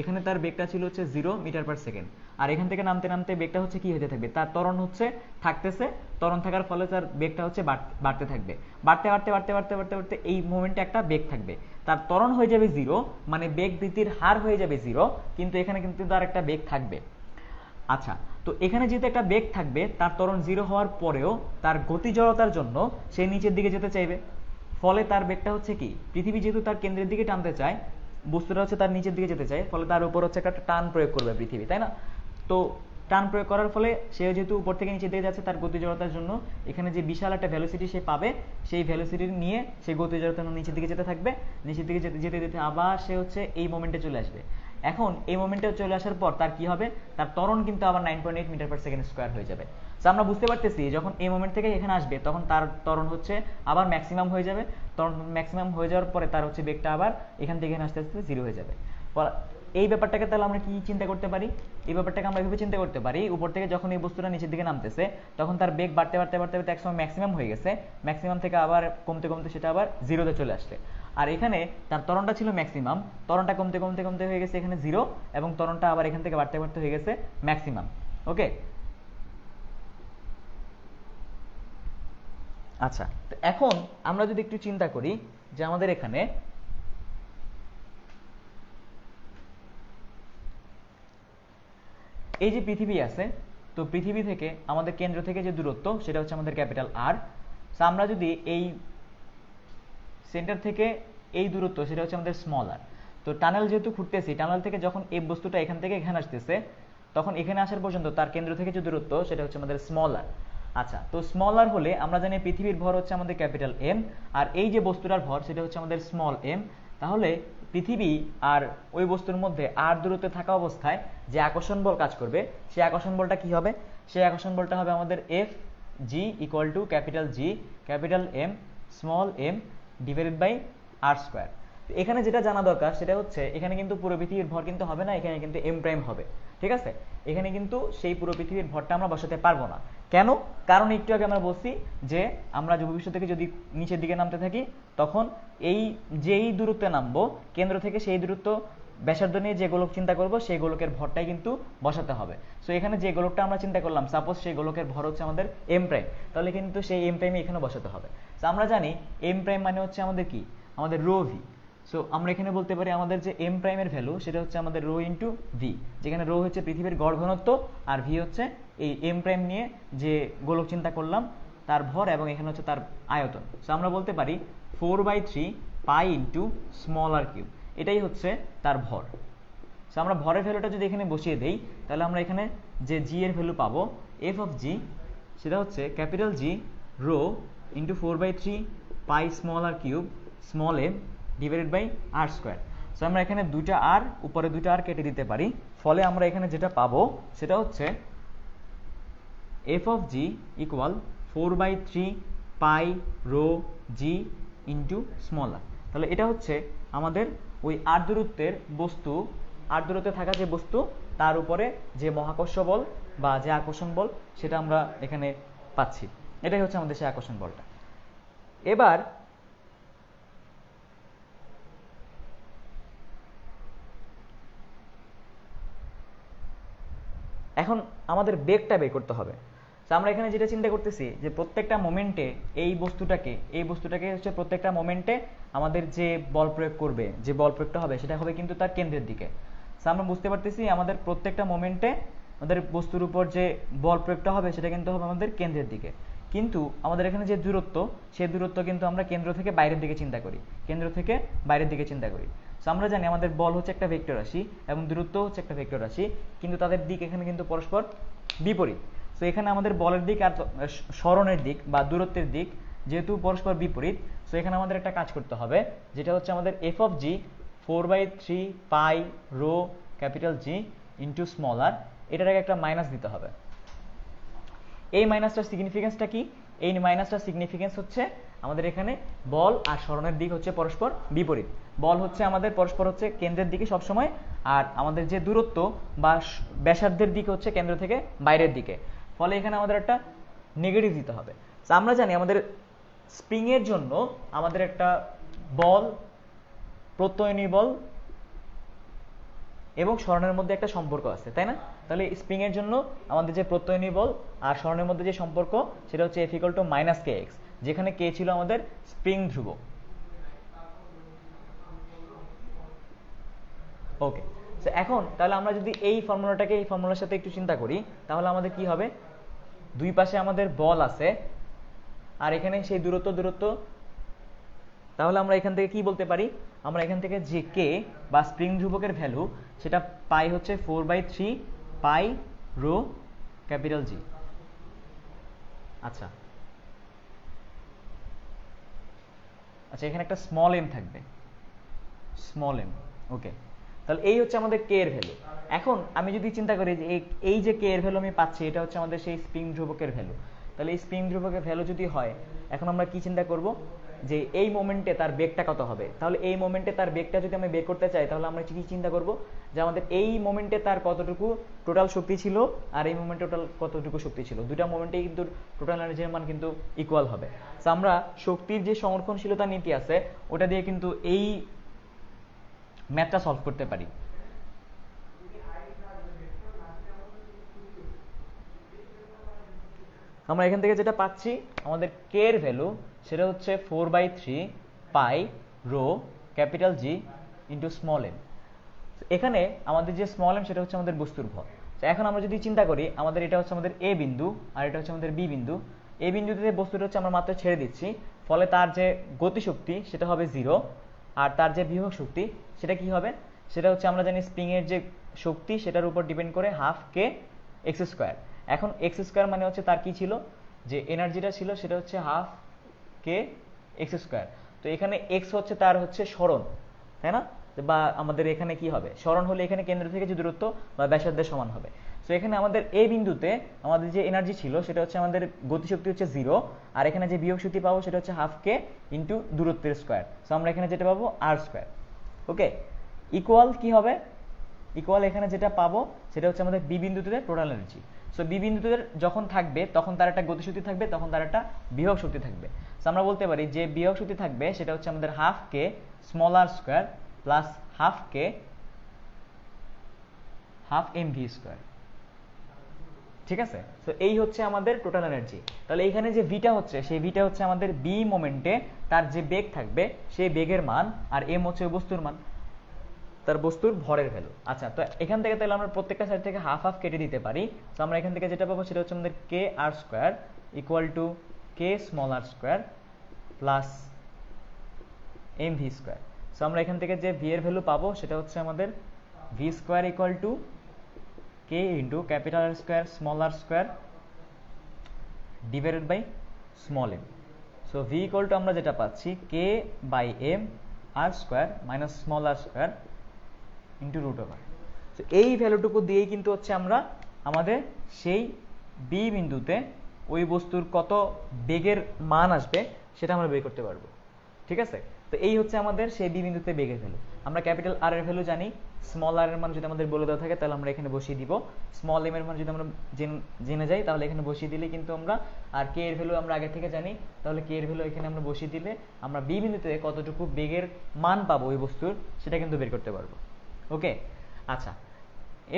এখানে তার বেগটা ছিল হচ্ছে 0 মিটার পার সেকেন্ড। আর এখান থেকে নামতে নামতে বেগটা হচ্ছে কি হতে থাকবে, তার ত্বরণ হচ্ছে থাকতেছে, ত্বরণ থাকার ফলে তার বেগটা হচ্ছে বাড়তে থাকবে, বাড়তে বাড়তে বাড়তে বাড়তে বাড়তে বাড়তে এই মোমেন্টে একটা বেগ থাকবে, তার ত্বরণ হয়ে যাবে 0, মানে বেগ বৃদ্ধির হার হয়ে যাবে 0, কিন্তু এখানে কিন্তু তার একটা বেগ থাকবে। আচ্ছা, তো এখানে যেহেতু একটা বেগ থাকবে, তার ত্বরণ 0 হওয়ার পরেও তার গতি জড়তার জন্য সে নিচের দিকে যেতে চাইবে, ফলে তার বেগটা হচ্ছে কি, পৃথিবী যেহেতু তার কেন্দ্রের দিকে টানতে চায়, বস্তুটা হচ্ছে তার নিচের দিকে যেতে চায়, ফলে তার উপর হচ্ছে একটা টান প্রয়োগ করবে পৃথিবী, তাই না? তো টান প্রয়োগ করার ফলে সে যেহেতু উপর থেকে নিচের দিকে যাচ্ছে, তার গতি জড়তার জন্য এখানে যে বিশাল একটা ভেলোসিটি সে পাবে, সেই ভেলোসিটি নিয়ে সে গতি জড়তার নিচের দিকে যেতে থাকবে, নিচের দিকে যেতে যেতে যেতে আবার সে হচ্ছে এই মোমেন্টে চলে আসবে। এখন এই মোমেন্টে চলে আসার পর তার কি হবে, তার ত্বরণ কিন্তু আবার 9.8 মিটার পার সেকেন্ড স্কোয়ার হয়ে যাবে। তো আমরা বুঝতে পারতেছি যখন এই মোমেন্ট থেকে এখানে আসবে তখন তার ত্বরণ হচ্ছে আবার ম্যাক্সিমাম হয়ে যাবে, ত্বরণ ম্যাক্সিমাম হয়ে যাওয়ার পরে তার হচ্ছে বেগটা আবার এখান থেকে এখানে আস্তে আস্তে 0 হয়ে যাবে। এই ব্যাপারটাকে তাহলে আমরা কি চিন্তা করতে পারি, এই ব্যাপারটাকে আমরা এভাবে চিন্তা করতে পারি, উপর থেকে যখন এই বস্তুটা নিচের দিকে নামতেছে তখন তার বেগ বাড়তে বাড়তে বাড়তে বাড়তে একসময় ম্যাক্সিমাম হয়ে গেছে, ম্যাক্সিমাম থেকে আবার কমতে কমতে সেটা আবার 0-তে চলে আসছে। আর এখানে তার ত্বরণটা ছিল ম্যাক্সিমাম, ত্বরণটা কমতে কমতে কমতে হয়ে গেছে এখানে 0, এবং ত্বরণটা আবার এখান থেকে বাড়তে বাড়তে হয়ে গেছে ম্যাক্সিমাম। ওকে, আচ্ছা, তো এখন আমরা যদি একটু চিন্তা করি যে আমাদের এখানে এই যে পৃথিবী আছে, তো পৃথিবী থেকে আমাদের কেন্দ্র থেকে যে দূরত্ব সেটা হচ্ছে আমাদের ক্যাপিটাল আর। সো আমরা যদি এই সেন্টার থেকে এই দূরত্ব সেটা হচ্ছে আমাদের স্মল আর। তো টানেল যেহেতু খুঁড়তেছি, টানেল থেকে যখন এই বস্তুটা এখান থেকে এখানে আসতেছে, তখন এখানে আসার পর্যন্ত তার কেন্দ্র থেকে যে দূরত্ব সেটা হচ্ছে আমাদের স্মল আর। আচ্ছা, তো স্মল আর হলে আমরা জানি পৃথিবীর ভর হচ্ছে আমাদের ক্যাপিটাল এম, আর এই যে বস্তুটার ভর সেটা হচ্ছে আমাদের স্মল এম। তাহলে পৃথিবী আর ওই বস্তুর মধ্যে আর দূরত্বে থাকা অবস্থায় যে আকর্ষণ বল কাজ করবে, সেই আকর্ষণ বলটা কি হবে, সেই আকর্ষণ বলটা হবে আমাদের F G equal to capital G capital M small M divided by R square. এখানে যেটা জানা দরকার সেটা হচ্ছে এখানে কিন্তু পুরো পৃথিবীর ভর কিন্তু হবে না, এখানে কিন্তু এম প্রাইম হবে, ঠিক আছে। এখানে কিন্তু সেই পুরো পৃথিবীর ভরটা আমরা বসাতে পারবো না, কেন? কারণ একটু আগে আমরা বলছি যে আমরা ভবিষ্যৎ থেকে যদি নিচের দিকে নামতে থাকি তখন এই যেই দূরত্বে নামবো কেন্দ্র থেকে, সেই দূরত্ব ব্যাসার্ধ নিয়ে যে গোলক চিন্তা করব সেই গোলকের ভরটাই কিন্তু বসাতে হবে। সো এখানে যে গোলকটা আমরা চিন্তা করলাম, সাপোজ সেই গোলকের ভর হচ্ছে আমাদের এম প্রাইম, তাহলে কিন্তু সেই এম প্রাইমে এখানে বসাতে হবে। সো আমরা জানি এম প্রাইম মানে হচ্ছে আমাদের কি, আমাদের রো ভি। সো আমরা এখানে বলতে পারি আমাদের যে এম প্রাইমের ভ্যালু সেটা হচ্ছে আমাদের রো ইন্টু ভি, যেখানে রো হচ্ছে পৃথিবীর গড় ঘনত্ব আর ভি হচ্ছে এই এম প্রাইম নিয়ে যে গোলক চিন্তা করলাম তার ভর, এবং এখানে হচ্ছে তার আয়তন। সো আমরা বলতে পারি 4/3 pi into small R cube, এটাই হচ্ছে তার ভর। সো আমরা ভরের ভ্যালুটা যদি এখানে বসিয়ে দেই তাহলে আমরা এখানে যে জি এর ভ্যালু পাবো এফ অফ জি সেটা হচ্ছে capital G rho into 4/3 pi small R cube small M divided by R square. So আমরা এখানে দুইটা আর উপরে দুইটা আর কেটে দিতে পারি, ফলে আমরা এখানে যেটা পাবো সেটা হচ্ছে F of G equal 4/3 pi rho G into small R. তাহলে এটা হচ্ছে আমাদের ওই আর দূরত্বের বস্তু, আর দূরত্বে থাকা যে বস্তু তার উপরে যে মহাকর্ষ বল বা যে আকর্ষণ বল সেটা আমরা এখানে পাচ্ছি, এটাই হচ্ছে আমাদের সেই আকর্ষণ বলটা। এবার এখন আমাদের বেগটা বের করতে হবে। তো আমরা এখানে যেটা চিন্তা করতেছি যে প্রত্যেকটা মোমেন্টে এই বস্তুটাকে হচ্ছে প্রত্যেকটা মোমেন্টে আমাদের যে বল প্রয়োগ করবে, যে বল প্রয়োগটা হবে সেটা হবে কিন্তু তার কেন্দ্রের দিকে। আমরা বুঝতে পারতেছি আমাদের প্রত্যেকটা মোমেন্টে আমাদের বস্তুর উপর যে বল প্রয়োগটা হবে সেটা কিন্তু হবে আমাদের কেন্দ্রের দিকে। কিন্তু আমাদের এখানে যে দূরত্ব, সেই দূরত্ব কিন্তু আমরা কেন্দ্র থেকে বাইরের দিকে চিন্তা করি, কেন্দ্র থেকে বাইরের দিকে চিন্তা করি। আমরা জানি আমাদের বল হচ্ছে একটা ভেক্টর রাশি এবং দূরত্ব হচ্ছে একটা ভেক্টর রাশি, কিন্তু তাদের দিক এখানে কিন্তু পরস্পর বিপরীত। তো এখানে আমাদের বলের দিক আর সরণের দিক বা দূরত্বের দিক যেহেতু পরস্পর বিপরীত, তো এখানে আমাদের একটা কাজ করতে হবে, যেটা হচ্ছে আমাদের F of G 4/3 pi rho capital G into small R, এটার আগে একটা মাইনাস দিতে হবে। এই মাইনাসটার সিগনিফিকেন্সটা কি? এই মাইনাসটার সিগনিফিকেন্স হচ্ছে আমাদের এখানে বল আর সরণের দিক হচ্ছে পরস্পর বিপরীত। বল হচ্ছে আমাদের পরস্পর হচ্ছে কেন্দ্রের দিকে সবসময়, আর আমাদের যে দূরত্ব বা ব্যাসার্ধের দিক হচ্ছে কেন্দ্র থেকে বাইরের দিকে। ফলে এখানে আমাদের একটা নেগেটিভ দিতে হবে। আমরা জানি আমাদের স্প্রিং এর জন্য আমাদের একটা বল, প্রত্যয়নী বল এবং সরণের মধ্যে একটা সম্পর্ক আছে, তাই না? তাহলে স্প্রিং এর জন্য আমাদের যে প্রত্যয়নী বল আর সরণের মধ্যে যে সম্পর্ক সেটা হচ্ছে F = -kx, যেখানে k ছিল আমাদের স্প্রিং ধ্রুবক। ওকে, তো এখন তাহলে আমরা যদি এই ফর্মুলাটাকে এই ফর্মুলার সাথে একটু চিন্তা করি, তাহলে আমাদের কি হবে? দুই পাশে আমাদের বল আছে আর এখানে সেই দূরত্ব, তাহলে আমরা এখান থেকে কি বলতে পারি? আমরা এখান থেকে যে কে বা স্প্রিং ধ্রুবকের ভ্যালু সেটা পাই হচ্ছে 4/3 পাই রো ক্যাপিটাল জি। আচ্ছা, এখানে একটা স্মল এম থাকবে, স্মল এম। ওকে, তাহলে এই হচ্ছে আমাদের কে এর ভ্যালু। এখন আমি যদি চিন্তা করি যে এই যে কে এর ভ্যালু আমি পাচ্ছি, এটা হচ্ছে আমাদের সেই স্প্রিং ধ্রুবকের ভ্যালু। তাহলে এই স্প্রিং ধ্রুবকের ভ্যালু যদি হয়, এখন আমরা কি চিন্তা করব যে এই মোমেন্টে তার বেগটা কত হবে। তাহলে এই মোমেন্টে তার বেগটা যদি আমি বের করতে চাই, তাহলে আমরা কি চিন্তা করব যে আমাদের এই মোমেন্টে তার কতটুকু টোটাল শক্তি ছিল আর এই মোমেন্টে টোটাল কতটুকু শক্তি ছিল, দুটা মোমেন্টেই কিন্তু টোটাল এনার্জির মান কিন্তু ইকুয়াল হবে। তো আমরা শক্তির যে সংরক্ষণশীলতা নীতি আছে ওটা দিয়ে কিন্তু এই ম্যাথটা সলভ করতে পারি। আমরা এখান থেকে যেটা পাচ্ছি, আমাদের কে এর ভ্যালু সেটা হচ্ছে 4/3 pi rho capital G into small M. এখানে আমাদের যে স্মল এম সেটা হচ্ছে আমাদের বস্তুর ভর। তো এখন আমরা যদি চিন্তা করি, আমাদের এটা হচ্ছে আমাদের এ বিন্দু আর এটা হচ্ছে আমাদের বি বিন্দু। এ বিন্দুতে বস্তুটা হচ্ছে আমরা মাত্র ছেড়ে দিচ্ছি, ফলে তার যে গতিশক্তি সেটা হবে 0, আর তার যে বিভব শক্তি সেটা কি হবে? সেটা হচ্ছে আমরা জানি স্প্রিং এর যে শক্তি সেটার উপর ডিপেন্ড করে ½ k x²। এখন x² মানে হচ্ছে তার কি ছিল, যে এনার্জিটা ছিল সেটা হচ্ছে ½ k x²। তো এখানে x হচ্ছে তার হচ্ছে সরণ, তাই না? বা আমাদের এখানে কি হবে? সরণ হলে এখানে কেন্দ্র থেকে যে দূরত্ব বা ব্যাসার্ধের সমান হবে। তো এখানে আমাদের এই বিন্দুতে আমাদের যে এনার্জি ছিল সেটা হচ্ছে আমাদের গতিশক্তি হচ্ছে 0, আর এখানে যে বিভব শক্তি পাবো সেটা হচ্ছে ½ k ইন্টু দূরত্বের স্কোয়ার। তো আমরা এখানে যেটা পাবো r²। ওকে, ইকুয়াল কি হবে? ইকুয়াল এখানে যেটা পাবো সেটা হচ্ছে আমাদের বি বিন্দুতে টোটাল এনার্জি। সো বি বিন্দুতে যখন থাকবে তখন তার একটা গতিশক্তি থাকবে, তখন তার একটা বিভব শক্তি থাকবে। সো আমরা বলতে পারি যে বিভব শক্তি থাকবে সেটা হচ্ছে আমাদের ½ k small r² plus ½ k half mv²। ঠিক আছে, তো এই হচ্ছে আমাদের টোটাল এনার্জি। তাহলে এইখানে যে ভিটা হচ্ছে, সেই ভিটা হচ্ছে আমাদের বি মোমেন্টে তার যে বেগ থাকবে সেই বেগের মান, আর এম হচ্ছে বস্তুর মান, তার বস্তুর ভরের ভ্যালু। আচ্ছা, তো এখান থেকে তাহলে আমরা প্রত্যেকটা সাইড থেকে হাফ হাফ কেটে দিতে পারি। তো আমরা এখান থেকে যেটা পাবো সেটা হচ্ছে আমাদের kr² equal to k small r² plus mv²। So আমরা এখান থেকে যে ভি এর ভ্যালু পাবো সেটা হচ্ছে আমাদের v² equal to k into capital R² small r² divided by small m। So v equal to আমরা যেটা পাচ্ছি k/m r² minus small r² into √/। তো এই ভ্যালুটুকু দিয়েই কিন্তু হচ্ছে আমরা আমাদের সেই বি বিন্দুতে ওই বস্তুর কত বেগের মান আসবে সেটা আমরা বের করতে পারবো। ঠিক আছে, তো এই হচ্ছে আমাদের সেই বি বিন্দুতে বেগের ভ্যালু। আমরা ক্যাপিটাল আর এর ভ্যালু জানি, স্মল আর এর মান যদি আমাদের বলে দেওয়া থাকে তাহলে আমরা এখানে বসিয়ে দিব, স্মল এম এর মান যদি আমরা জেনে যাই তাহলে এখানে বসিয়ে দিলে কিন্তু আমরা, আর কে এর ভ্যালু আমরা আগে থেকে জানি, তাহলে কে এর ভ্যালু এখানে আমরা বসিয়ে দিলে আমরা বি বিন্দুতে কতটুকু বেগের মান পাবো ওই বস্তুর সেটা কিন্তু বের করতে পারবো। ওকে, আচ্ছা,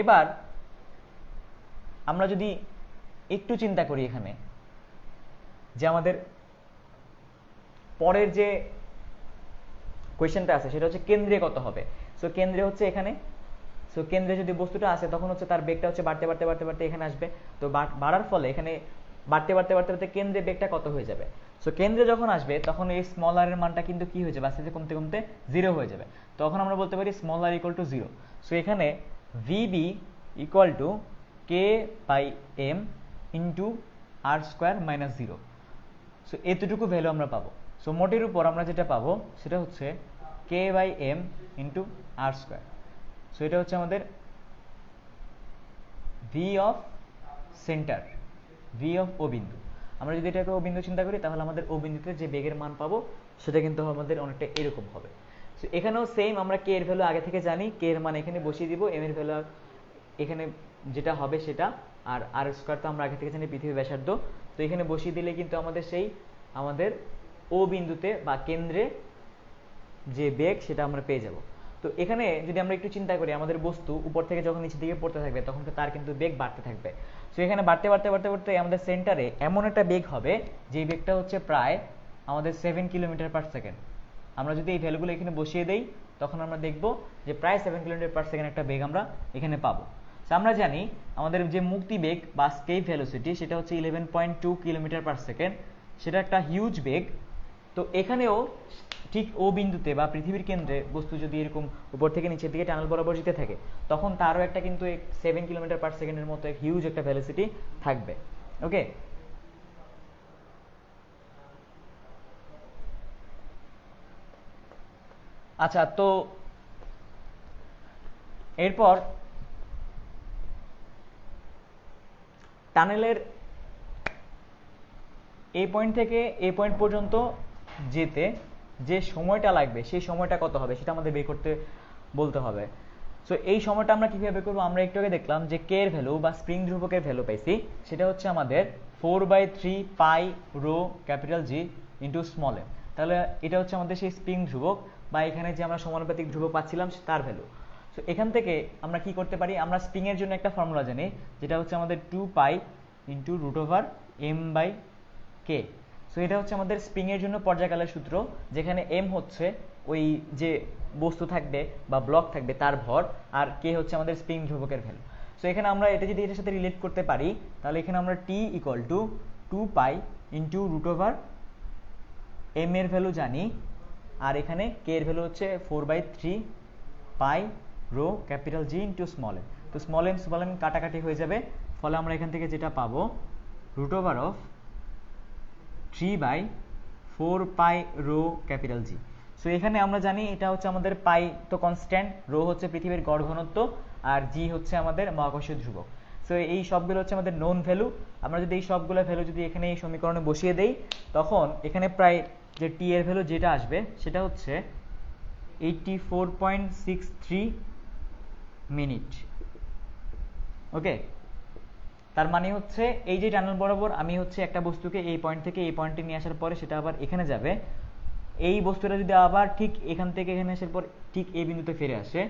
এবার আমরা যদি একটু চিন্তা করি এখানে যে আমাদের পরের যে কোয়েশ্চেনটা আছে সেটা হচ্ছে কেন্দ্রে কত হবে। সো কেন্দ্রে হচ্ছে এখানে, সো কেন্দ্রে যদি বস্তুটা আসে তখন হচ্ছে তার বেগটা হচ্ছে বাড়তে বাড়তে বাড়তে বাড়তে এখানে আসবে। তো বাড়ার ফলে এখানে বাড়তে বাড়তে বাড়তে বাড়তে কেন্দ্রে বেগটা কত হয়ে যাবে। সো কেন্দ্রে যখন আসবে তখন এই স্মল আর এর মানটা কিন্তু কি হয়ে যাবে, আস্তে আস্তে কমতে কমতে জিরো হয়ে যাবে। তখন আমরা বলতে পারি small R equal to zero. So এখানে VB equal to K by M into R square minus zero. So এতটুকু ভ্যালু আমরা পাবো। সো মোটের উপর আমরা যেটা পাবো সেটা হচ্ছে K by M into R square. So এটা হচ্ছে আমাদের V of centre, V of O বিন্দু। আমরা যদি এটাকে ও বিন্দু চিন্তা করি তাহলে আমাদের ও বিন্দুতে যে বেগের মান পাবো সেটা কিন্তু আমাদের অনেকটা এরকম হবে। সো এখানেও সেম, আমরা কে এর ভ্যালু আগে থেকে জানি, কে এর মান এখানে বসিয়ে দিব, এম এর ভ্যালু এখানে যেটা হবে সেটা, আর আর স্কোয়ার তো আমরা আগে থেকে জানি পৃথিবীর ব্যাসার্ধ। তো এখানে বসিয়ে দিলে কিন্তু আমাদের ও বিন্দুতে বা কেন্দ্রে যে বেগ সেটা আমরা পেয়ে যাব। তো এখানে যদি আমরা একটু চিন্তা করি, আমাদের বস্তু উপর থেকে যখন নিচের দিকে পড়তে থাকবে তখন তার কিন্তু বেগ বাড়তে থাকবে। সো এখানে বাড়তে বাড়তে বাড়তে বাড়তে আমাদের সেন্টারে এমন একটা বেগ হবে যে বেগটা হচ্ছে প্রায় আমাদের 7 কিলোমিটার পার সেকেন্ড। আমরা যদি এই ভ্যালুগুলো এখানে বসিয়ে দেই তখন আমরা দেখব যে প্রায় 7 কিলোমিটার পার সেকেন্ড একটা বেগ আমরা এখানে পাবো। সো আমরা জানি আমাদের যে মুক্তি বেগ বা স্কেপ ভেলোসিটি সেটা হচ্ছে 11.2 কিলোমিটার পার সেকেন্ড, সেটা একটা হিউজ বেগ। তো এখানেও ঠিক ও বিন্দুতে বা পৃথিবীর কেন্দ্রে বস্তু যদি এরকম উপর থেকে নিচের দিকে টানেল বরাবর যেতে থাকে তখন তারও একটা কিন্তু 7 কিলোমিটার পার সেকেন্ডের মতো এক হিউজ একটা ভেলোসিটি থাকবে। ওকে, আচ্ছা, তো এরপর টানেলের এই পয়েন্ট থেকে এই পয়েন্ট পর্যন্ত যেতে যে সময়টা লাগবে সেই সময়টা কত হবে সেটা আমাদের বের করতে বলতে হবে। সো এই সময়টা আমরা কিভাবে বের করবো, আমরা একটু আগে দেখলাম যে কে এর ভ্যালু বা স্প্রিং ধ্রুবকের ভ্যালু পাইছি, সেটা হচ্ছে আমাদের 4/3 pi rho capital G into small M. তাহলে এটা হচ্ছে আমাদের সেই স্প্রিং ধ্রুবক বা এখানে যে আমরা সমানুপাতিক ধ্রুবক পাচ্ছিলাম তার ভ্যালু। সো এখান থেকে আমরা কি করতে পারি, আমরা স্প্রিং এর জন্য একটা ফর্মুলা জানি যেটা হচ্ছে আমাদের 2 pi into root over M by K. So এটা হচ্ছে আমাদের স্প্রিং এর জন্য পর্যায়কালের সূত্র, যেখানে এম হচ্ছে ওই যে বস্তু থাকবে বা ব্লক থাকবে তার ভর, আর কে হচ্ছে আমাদের স্প্রিং ধ্রুবকের ভ্যালু। সো এখানে আমরা এটা যদি এটার সাথে রিলেট করতে পারি তাহলে এখানে আমরা T equal to 2 pi into root over M এর ভ্যালু জানি, আর এখানে কে এর ভ্যালু হচ্ছে 4/3 pi rho capital G into small M. তো স্মল এম কাটাকাটি হয়ে যাবে, ফলে আমরা এখান থেকে যেটা পাবো root over of 3/4 pi rho capital G. So এখানে আমরা জানি এটা হচ্ছে আমাদের পাই তো কনস্ট্যান্ট, রো হচ্ছে পৃথিবীর গড় ঘনত্ব, আর জি হচ্ছে আমাদের মহাকর্ষীয় ধ্রুবক। সো এই সবগুলো হচ্ছে আমাদের নোন ভ্যালু। আমরা যদি এই সবগুলো ভ্যালু যদি এখানে এই সমীকরণে বসিয়ে দেই তখন এখানে প্রায় যে টি এর ভ্যালু যেটা আসবে সেটা হচ্ছে 84.63 মিনিট। ওকে, তার মানে হচ্ছে এই যে টানেল বরাবর আমি হচ্ছে একটা বস্তুকে এই পয়েন্ট থেকে এই পয়েন্টে নিয়ে আসার পরে সেটা আবার এখানে যাবে, এই বস্তুটা যদি আবার ঠিক এখান থেকে এখানে আসার পর ঠিক এই বিন্দুতে ফিরে আসে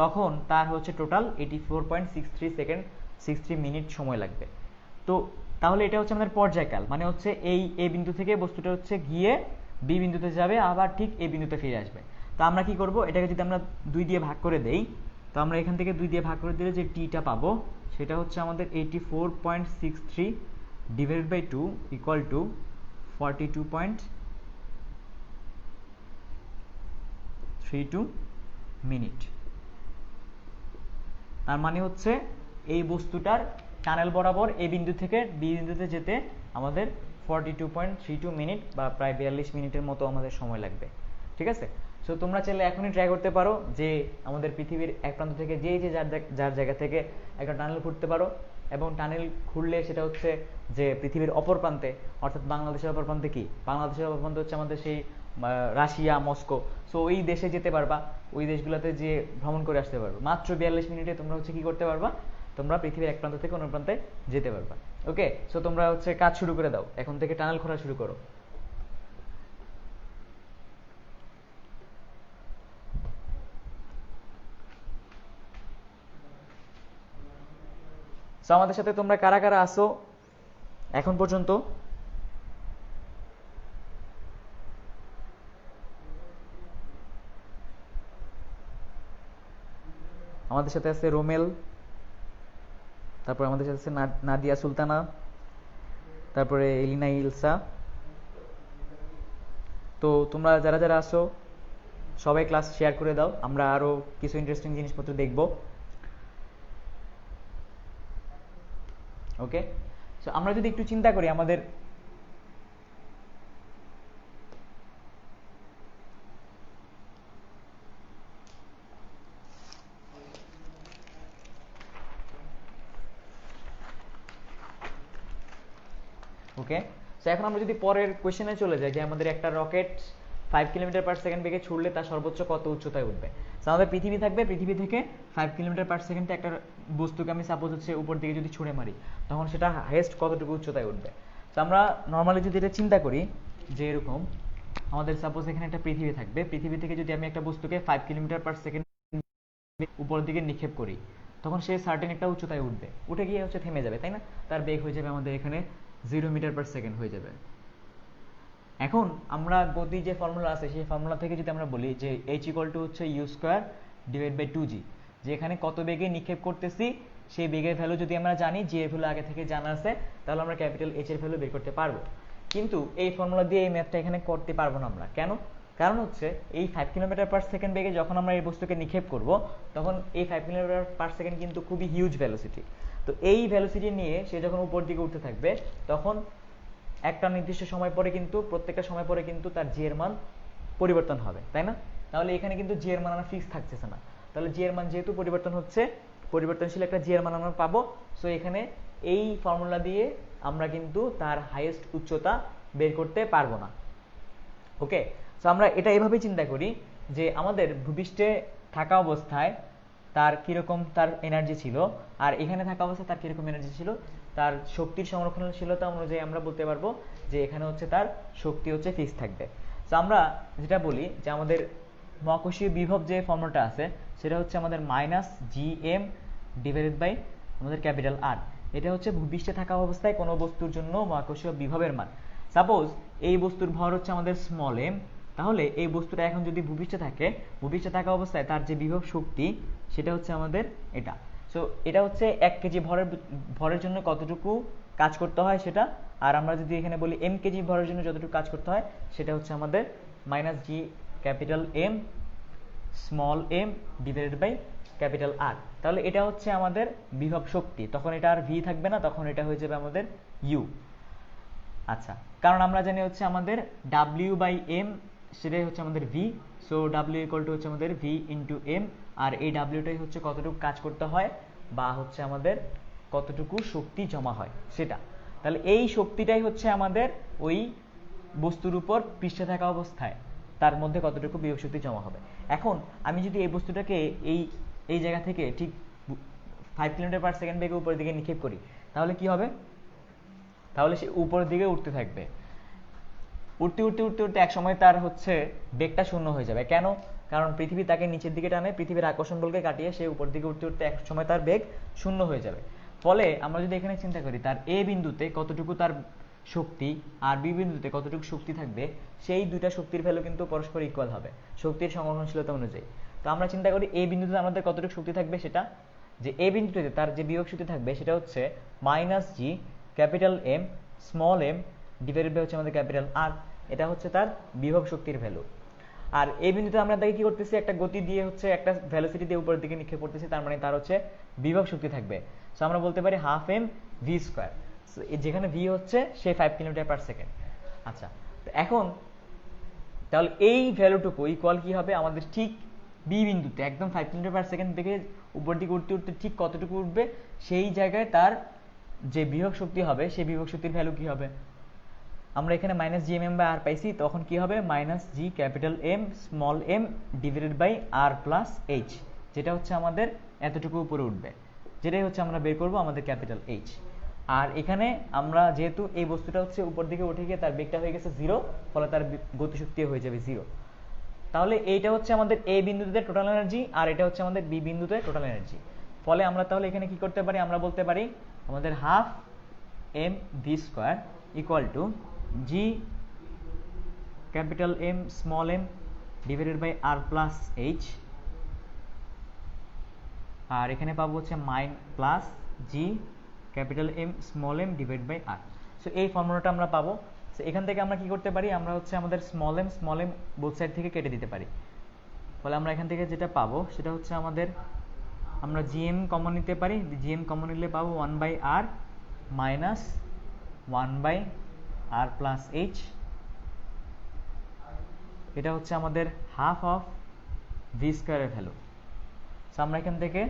তখন তার হচ্ছে টোটাল 84.63 সেকেন্ড 60 মিনিট সময় লাগবে। তো তাহলে এটা হচ্ছে আমাদের পর্যায়কাল, মানে হচ্ছে এই বিন্দু থেকে বস্তুটা হচ্ছে গিয়ে বি বিন্দুতে যাবে আবার ঠিক এই বিন্দুতে ফিরে আসবে। তো আমরা কি করব, এটাকে যদি আমরা 2 দিয়ে ভাগ করে দেই তো আমরা এখান থেকে 2 দিয়ে ভাগ করে দিলে যে টিটা পাবো সেটা হচ্ছে আমাদের 84.63 divided by 2 equal to 42.32 minute. তার মানে হচ্ছে এই বস্তুটার টানেল বরাবর এই বিন্দু থেকে বি বিন্দুতে যেতে আমাদের 42.32 মিনিট বা প্রায় 42 মিনিটের মতো আমাদের সময় লাগবে। ঠিক আছে, সো তোমরা চাইলে এখনই ট্রাই করতে পারো যে আমাদের পৃথিবীর এক প্রান্ত থেকে যে যার জায়গা থেকে একটা টানেল খুঁড়তে পারো, এবং টানেল খুঁড়লে সেটা হচ্ছে যে পৃথিবীর অপর প্রান্তে, অর্থাৎ বাংলাদেশের অপর প্রান্তে, কি বাংলাদেশের অপর প্রান্তে হচ্ছে আমাদের সেই রাশিয়া, মস্কো। সো ওই দেশে যেতে পারবা, ওই দেশগুলোতে যে ভ্রমণ করে আসতে পারবে মাত্র 42 মিনিটে তোমরা হচ্ছে কি করতে পারবা, তোমরা পৃথিবীর এক প্রান্ত থেকে অন্য প্রান্তে যেতে পারবা। ওকে, সো তোমরা হচ্ছে কাজ শুরু করে দাও, এখন থেকে টানেল খোঁড়া শুরু করো। সো আমাদের সাথে তোমরা কারা কারা আসো এখন পর্যন্ত আমাদের সাথে আছে রোমেল, তারপর আমাদের সাথে আছে নাদিয়া সুলতানা, তারপরে এলিনা ইলসা। তো তোমরা যারা যারা আসো সবাই ক্লাস শেয়ার করে দাও, আমরা আরো কিছু ইন্টারেস্টিং জিনিসপত্র দেখব। ওকে, সো আমরা যদি একটু চিন্তা করি আমাদের ওকে, সো এখন আমরা যদি পরের কোশ্চেনে চলে যাই যে আমাদের একটা রকেট 5 কিলোমিটার পার সেকেন্ড বেগে ছুড়লে তার সর্বোচ্চ কত উচ্চতায় উঠবে। সো আমাদের পৃথিবী থাকবে, পৃথিবী থেকে 5 কিলোমিটার পার সেকেন্ডে একটা বস্তুকে আমি সাপোজ হচ্ছে উপর দিকে যদি ছুঁড়ে মারি, তখন সেটা হাইয়েস্ট কতটুকু উচ্চতায় উঠবে। তো আমরা নর্মালি যদি এটা চিন্তা করি যে এরকম আমাদের সাপোজ এখানে একটা পৃথিবী থাকবে, পৃথিবী থেকে যদি আমি একটা বস্তুকে 5 কিলোমিটার পার সেকেন্ড উপরের দিকে নিক্ষেপ করি, তখন সে সার্টেন একটা উচ্চতায় উঠবে, উঠে গিয়ে হচ্ছে থেমে যাবে, তাই না? তার বেগ হয়ে যাবে আমাদের এখানে 0 মিটার পার সেকেন্ড হয়ে যাবে। এখন আমরা গতি যে ফর্মুলা আছে সেই ফর্মুলা থেকে যদি আমরা বলি যে h হচ্ছে u square divide by 2g, যে এখানে কত বেগে নিক্ষেপ করতেছি সেই বেগের ভ্যালু যদি আমরা জানি, যে এর ভ্যালু আগে থেকে জানা আছে, তাহলে আমরা ক্যাপিটাল H এর ভ্যালু বের করতে পারবো। কিন্তু এই ফর্মুলা দিয়ে এই ম্যাথটা এখানে করতে পারবো না আমরা। কেন? কারণ হচ্ছে এই 5 কিলোমিটার পার সেকেন্ড বেগে যখন আমরা এই বস্তুকে নিক্ষেপ করব, তখন এই 5 কিলোমিটার পার সেকেন্ড কিন্তু খুবই হিউজ ভ্যালোসিটি। তো এই ভ্যালোসিটি নিয়ে সে যখন উপর দিকে উঠতে থাকবে, তখন একটা নির্দিষ্ট সময় পরে কিন্তু প্রত্যেকটা সময় পরে কিন্তু তার জি এর মান পরিবর্তন হবে, তাই না? তাহলে এখানে কিন্তু জি এর মান আমার ফিক্স থাকতেছে না। তাহলে জি এর মান যেহেতু পরিবর্তন হচ্ছে, পরিবর্তনশীল একটা জি এর মান আমরা পাবো। সো এখানে এই ফর্মুলা দিয়ে আমরা কিন্তু তার হাইয়েস্ট উচ্চতা বের করতে পারবো না। ওকে, সো আমরা এটা এভাবেই চিন্তা করি যে আমাদের ভূপৃষ্ঠে থাকা অবস্থায় তার কিরকম তার এনার্জি ছিল, আর এখানে থাকা অবস্থায় তার কিরকম এনার্জি ছিল, তার শক্তির সংরক্ষণশীলতা অনুযায়ী আমরা বলতে পারবো যে এখানে হচ্ছে তার শক্তি হচ্ছে ফিক্স থাকবে। সো আমরা যেটা বলি যে আমাদের মহাকর্ষীয় বিভব যে ফর্মুলাটা আছে সেটা হচ্ছে আমাদের মাইনাস জিএম ডিভাইডেড বাই আমাদের ক্যাপিটাল আর। এটা হচ্ছে ভূপৃষ্ঠে থাকা অবস্থায় কোনো বস্তুর জন্য মহাকর্ষীয় বিভবের মান। সাপোজ এই বস্তুর ভর হচ্ছে আমাদের স্মল এম, তাহলে এই বস্তুটা এখন যদি ভূপৃষ্ঠে থাকে, ভূপৃষ্ঠে থাকা অবস্থায় তার যে বিভব শক্তি সেটা হচ্ছে আমাদের এটা। সো এটা হচ্ছে 1 কেজি ভরের জন্য কতটুকু কাজ করতে হয় সেটা, আর আমরা যদি এখানে বলি এম কেজি ভরের জন্য যতটুকু কাজ করতে হয় সেটা হচ্ছে আমাদের minus G capital M small M divided by capital R. তাহলে এটা হচ্ছে আমাদের বিভব শক্তি, তখন এটা আর ভি থাকবে না, তখন এটা হয়ে যাবে আমাদের ইউ। আচ্ছা, কারণ আমরা জানি হচ্ছে আমাদের ডাব্লিউ বাই এম সেটাই হচ্ছে আমাদের V. So W equal to হচ্ছে আমাদের ভি ইন্টু এম, আর এই ডাব্লিউটাই হচ্ছে কতটুকু কাজ করতে হয় বা হচ্ছে আমাদের কতটুকু শক্তি জমা হয় সেটা। তাহলে এই শক্তিটাই হচ্ছে আমাদের ওই বস্তুর উপর পৃষ্ঠে থাকা অবস্থায় তার মধ্যে কতটুকু বিভব শক্তি জমা হবে। এখন আমি যদি এই বস্তুটাকে এই এই জায়গা থেকে ঠিক 5 কিলোমিটার পার সেকেন্ড বেগে উপরের দিকে নিক্ষেপ করি, তাহলে কি হবে? তাহলে সে উপরের দিকে উঠতে থাকবে, উঠতে উঠতে উঠতে উঠতে এক সময় তার হচ্ছে বেগটা শূন্য হয়ে যাবে। কেন? কারণ পৃথিবী তাকে নিচের দিকে টানে, পৃথিবীর আকর্ষণ বলকে কাটিয়ে সে উপর দিকে উঠতে উঠতে এক সময় তার বেগ শূন্য হয়ে যাবে। ফলে আমরা যদি এখানে চিন্তা করি তার এ বিন্দুতে কতটুকু তার শক্তি আর বি বিন্দুতে কতটুকু শক্তি থাকবে, সেই দুইটা শক্তির ভ্যালু কিন্তু পরস্পর ইকুয়াল হবে শক্তির সংরক্ষণশীলতা অনুযায়ী। তো আমরা চিন্তা করি এ বিন্দুতে আমাদের কতটুকু শক্তি থাকবে, সেটা যে এ বিন্দুতে তার যে বিভব শক্তি থাকবে সেটা হচ্ছে minus G capital M small M divided by হচ্ছে আমাদের ক্যাপিটাল আর। এটা হচ্ছে তার বিভব শক্তির ভ্যালু। আর এই বিন্দুতে আমরা তাকে কি করতেছি, একটা গতি দিয়ে হচ্ছে একটা ভ্যালোসিটি দিয়ে উপরের দিকে নিক্ষেপ করতেছি, তার মানে তার হচ্ছে বিভব শক্তি থাকবে। সো আমরা বলতে পারি হাফ এম ভি স্কোয়ার, যেখানে ভি হচ্ছে সে 5 কিলোমিটার পার সেকেন্ড। আচ্ছা, তো এখন তাহলে এই ভ্যালুটুকু ইকুয়াল কি হবে আমাদের ঠিক বি বিন্দুতে একদম 5 কিলোমিটার পার সেকেন্ড থেকে উপর দিকে উঠতে উঠতে ঠিক কতটুকু উঠবে, সেই জায়গায় তার যে বিভব শক্তি হবে সেই বিভব শক্তির ভ্যালু কি হবে? আমরা এখানে minus G M M by R পাইছি, তখন কি হবে minus G capital M small M divided by R plus H, যেটা হচ্ছে আমাদের এতটুকু উপরে উঠবে, যেটাই হচ্ছে আমরা বের করবো আমাদের ক্যাপিটাল এইচ। আর এখানে আমরা যেহেতু এই বস্তুটা হচ্ছে উপর দিকে উঠে গিয়ে তার বেগটা হয়ে গেছে 0, ফলে তার গতিশক্তি হয়ে যাবে 0। তাহলে এইটা হচ্ছে আমাদের এ বিন্দুতে টোটাল এনার্জি, আর এটা হচ্ছে আমাদের বি বিন্দুতে টোটাল এনার্জি। ফলে আমরা তাহলে এখানে কি করতে পারি, আমরা বলতে পারি আমাদের half M V square equal to G capital M small M divided by R plus H, আর এখানে পাবো হচ্ছে minus plus G capital M small M divide by R. So এই ফর্মুলাটা আমরা পাবো। সো এখান থেকে আমরা কি করতে পারি, আমরা হচ্ছে আমাদের স্মল এম বোথ সাইড থেকে কেটে দিতে পারি। ফলে আমরা এখান থেকে যেটা পাবো সেটা হচ্ছে আমাদের, আমরা জিএম কমন নিতে পারি, জিএম কমন নিলে পাবো 1/r minus 1/r plus H, এটা হচ্ছে আমাদের হাফ অফ ভি স্কোয়ারের ভ্যালু। সো আমরা এখান থেকে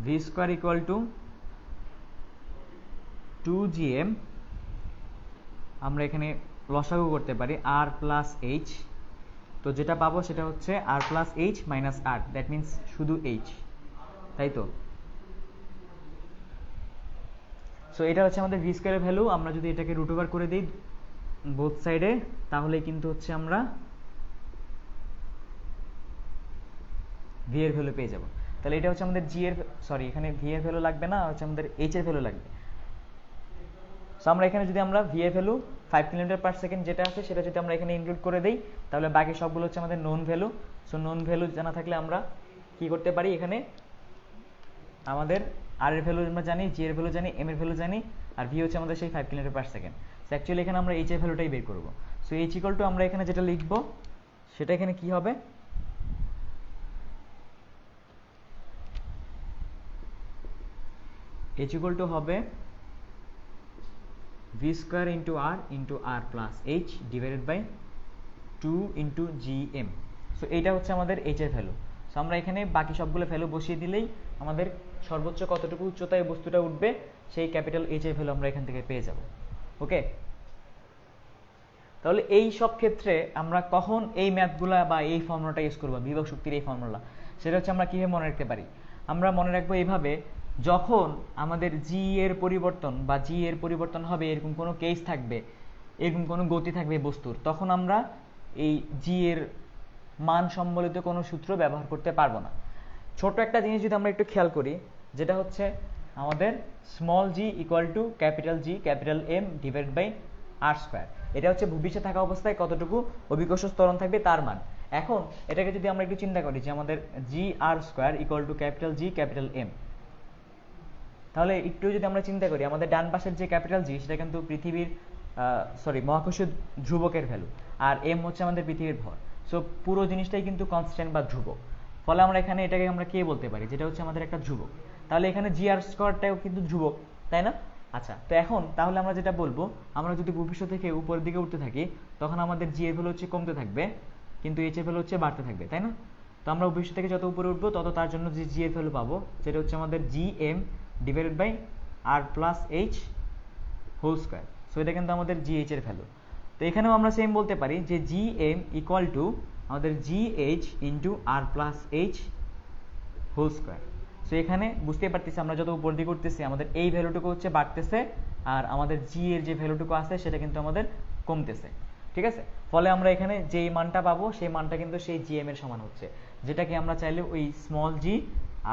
V square equal two 2gm, আমরা এখানে লসাগু করতে পারি আর প্লাস এইচ, তো যেটা পাবো সেটা হচ্ছে R plus H minus R, that means শুধু এইচ, তাই তো। সো এটা হচ্ছে আমাদের ভি স্কোয়ারের ভ্যালু। আমরা যদি এটাকে রুট ওভার করে দিই বোথ সাইডে, তাহলে কিন্তু হচ্ছে আমরা ভি এর ভ্যালু পেয়ে যাব। তাহলে এটা হচ্ছে আমাদের জি এর, সরি এখানে ভি এর ভ্যালু লাগবে না, হচ্ছে আমাদের এইচ এর ভ্যালু লাগবে। সো আমরা এখানে যদি আমরা ভি এর ভ্যালু 5 কিলোমিটার পার সেকেন্ড যেটা আছে সেটা যদি আমরা এখানে ইনক্লুড করে দেই, তাহলে বাকি সবগুলো হচ্ছে আমাদের known value. So known value জানা থাকলে আমরা কি করতে পারি, এখানে আমাদের আর এর ভ্যালু আমরা জানি, জি এর ভ্যালু জানি, এম এর ভ্যালু জানি, আর ভি হচ্ছে আমাদের সেই 5 kilometre per second. So actually এখানে আমরা এইচ এর ভ্যালুটাই বের করব। সো এইচ ইকুয়াল টু আমরা এখানে যেটা লিখব সেটা এখানে কি হবে, এইচ ইকুয়াল টু হবে V square into R plus H divided by 2 into G M. So এইটা হচ্ছে আমাদের এইচ এর ভ্যালু। সো আমরা এখানে বাকি সবগুলো ভ্যালু বসিয়ে দিলেই আমাদের সর্বোচ্চ কতটুকু উচ্চতায় বস্তুটা উঠবে সেই ক্যাপিটাল এইচ এর ভ্যালু আমরা এখান থেকে পেয়ে যাব। ওকে, তাহলে এই সব ক্ষেত্রে আমরা কখন এই ম্যাথগুলা বা এই ফর্মুলাটা ইউজ করবো, বিভব শক্তির এই ফর্মুলা, সেটা হচ্ছে আমরা কীভাবে মনে রাখতে পারি। আমরা মনে রাখবো এইভাবে, যখন আমাদের জি এর পরিবর্তন বা জি এর পরিবর্তন হবে, এরকম কোনো কেস থাকবে, এরকম কোনো গতি থাকবে বস্তুর, তখন আমরা এই জি এর মান সম্বলিত কোনো সূত্র ব্যবহার করতে পারবো না। ছোট একটা জিনিস যদি আমরা একটু খেয়াল করি, যেটা হচ্ছে আমাদের small G equal to capital G capital M divide by R square, এটা হচ্ছে ভূপৃষ্ঠে থাকা অবস্থায় কতটুকু অভিকর্ষ ত্বরণ থাকবে তার মান। এখন এটাকে যদি আমরা একটু চিন্তা করি যে আমাদের g R square equal to capital G capital M, তাহলে একটু যদি আমরা চিন্তা করি আমাদের ডান পাশের যে ক্যাপিটাল জি সেটা কিন্তু পৃথিবীর মহাকর্ষীয় ধ্রুবকের ভ্যালু, আর এম হচ্ছে আমাদের পৃথিবীর ভর। সো পুরো জিনিসটাই কিন্তু কনস্ট্যান্ট বা ধ্রুবক। ফলে আমরা এখানে এটাকে আমরা কে বলতে পারি, যেটা হচ্ছে আমাদের একটা ধ্রুবক। তাহলে এখানে জি আর স্কোয়ারটাও কিন্তু ধ্রুবক, তাই না? আচ্ছা, তো এখন তাহলে আমরা যেটা বলবো, আমরা যদি ভূপৃষ্ঠ থেকে উপরের দিকে উঠতে থাকি তখন আমাদের জি এর ভ্যালু হচ্ছে কমতে থাকবে, কিন্তু এইচ এর ভ্যালু হচ্ছে বাড়তে থাকবে, তাই না? তো আমরা ভূপৃষ্ঠ থেকে যত উপরে উঠবো তত তার জন্য যে জি এর ভ্যালু পাবো সেটা হচ্ছে আমাদের G M divided by R plus H whole square. So এটা কিন্তু আমাদের জি এইচ এর ভ্যালু। তো এখানেও আমরা সেম বলতে পারি যে জি এম ইকুয়াল টু আমাদের G H into R plus H whole square. So এখানে বুঝতেই পারতেছি আমরা যত উপর দিকে উঠতেছি আমাদের এই ভ্যালুটুকু হচ্ছে বাড়তেছে, আর আমাদের জি এর যে ভ্যালুটুকু আছে সেটা কিন্তু আমাদের কমতেছে, ঠিক আছে? ফলে আমরা এখানে যেই মানটা পাবো সেই মানটা কিন্তু সেই জি এম এর সমান হচ্ছে, যেটাকে আমরা চাইলে ওই স্মল জি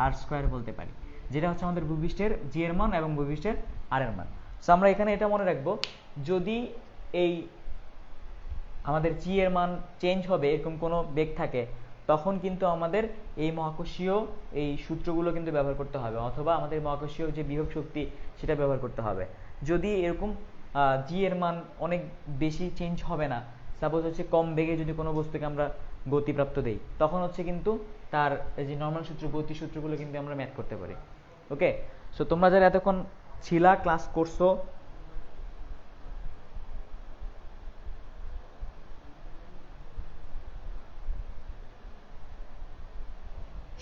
আর স্কোয়ার বলতে পারি, যেটা হচ্ছে আমাদের ভূপৃষ্ঠের জি এর মান এবং ভূপৃষ্ঠের আর এর মান। সো আমরা এখানে এটা মনে রাখবো, যদি এই আমাদের জি এর মান চেঞ্জ হবে এরকম কোনো বেগ থাকে, তখন কিন্তু আমাদের এই মহাকর্ষীয় এই সূত্রগুলো কিন্তু ব্যবহার করতে হবে, অথবা আমাদের মহাকর্ষীয় যে বিভব শক্তি সেটা ব্যবহার করতে হবে। যদি এরকম জি এর মান অনেক বেশি চেঞ্জ হবে না, সাপোজ হচ্ছে কম বেগে যদি কোনো বস্তুকে আমরা গতিপ্রাপ্ত দেই, তখন হচ্ছে কিন্তু তার যে নর্মাল সূত্র, গতি সূত্রগুলো কিন্তু আমরা ম্যাথ করতে পারি। ওকে, সো তোমরা যারা এতক্ষণ ছিলা ক্লাস করছো,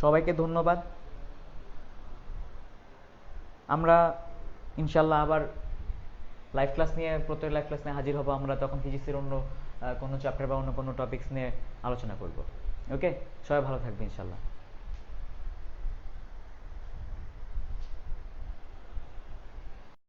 সবাইকে ধন্যবাদ। আমরা ইনশাল্লাহ আবার লাইভ ক্লাস নিয়ে, প্রত্যেক লাইভ ক্লাস নিয়ে হাজির হব আমরা, তখন ফিজিক্সের অন্য কোনো চ্যাপ্টার বা অন্য কোনো টপিকস নিয়ে আলোচনা করব। ওকে, সবাই ভালো থাকবে ইনশাল্লাহ।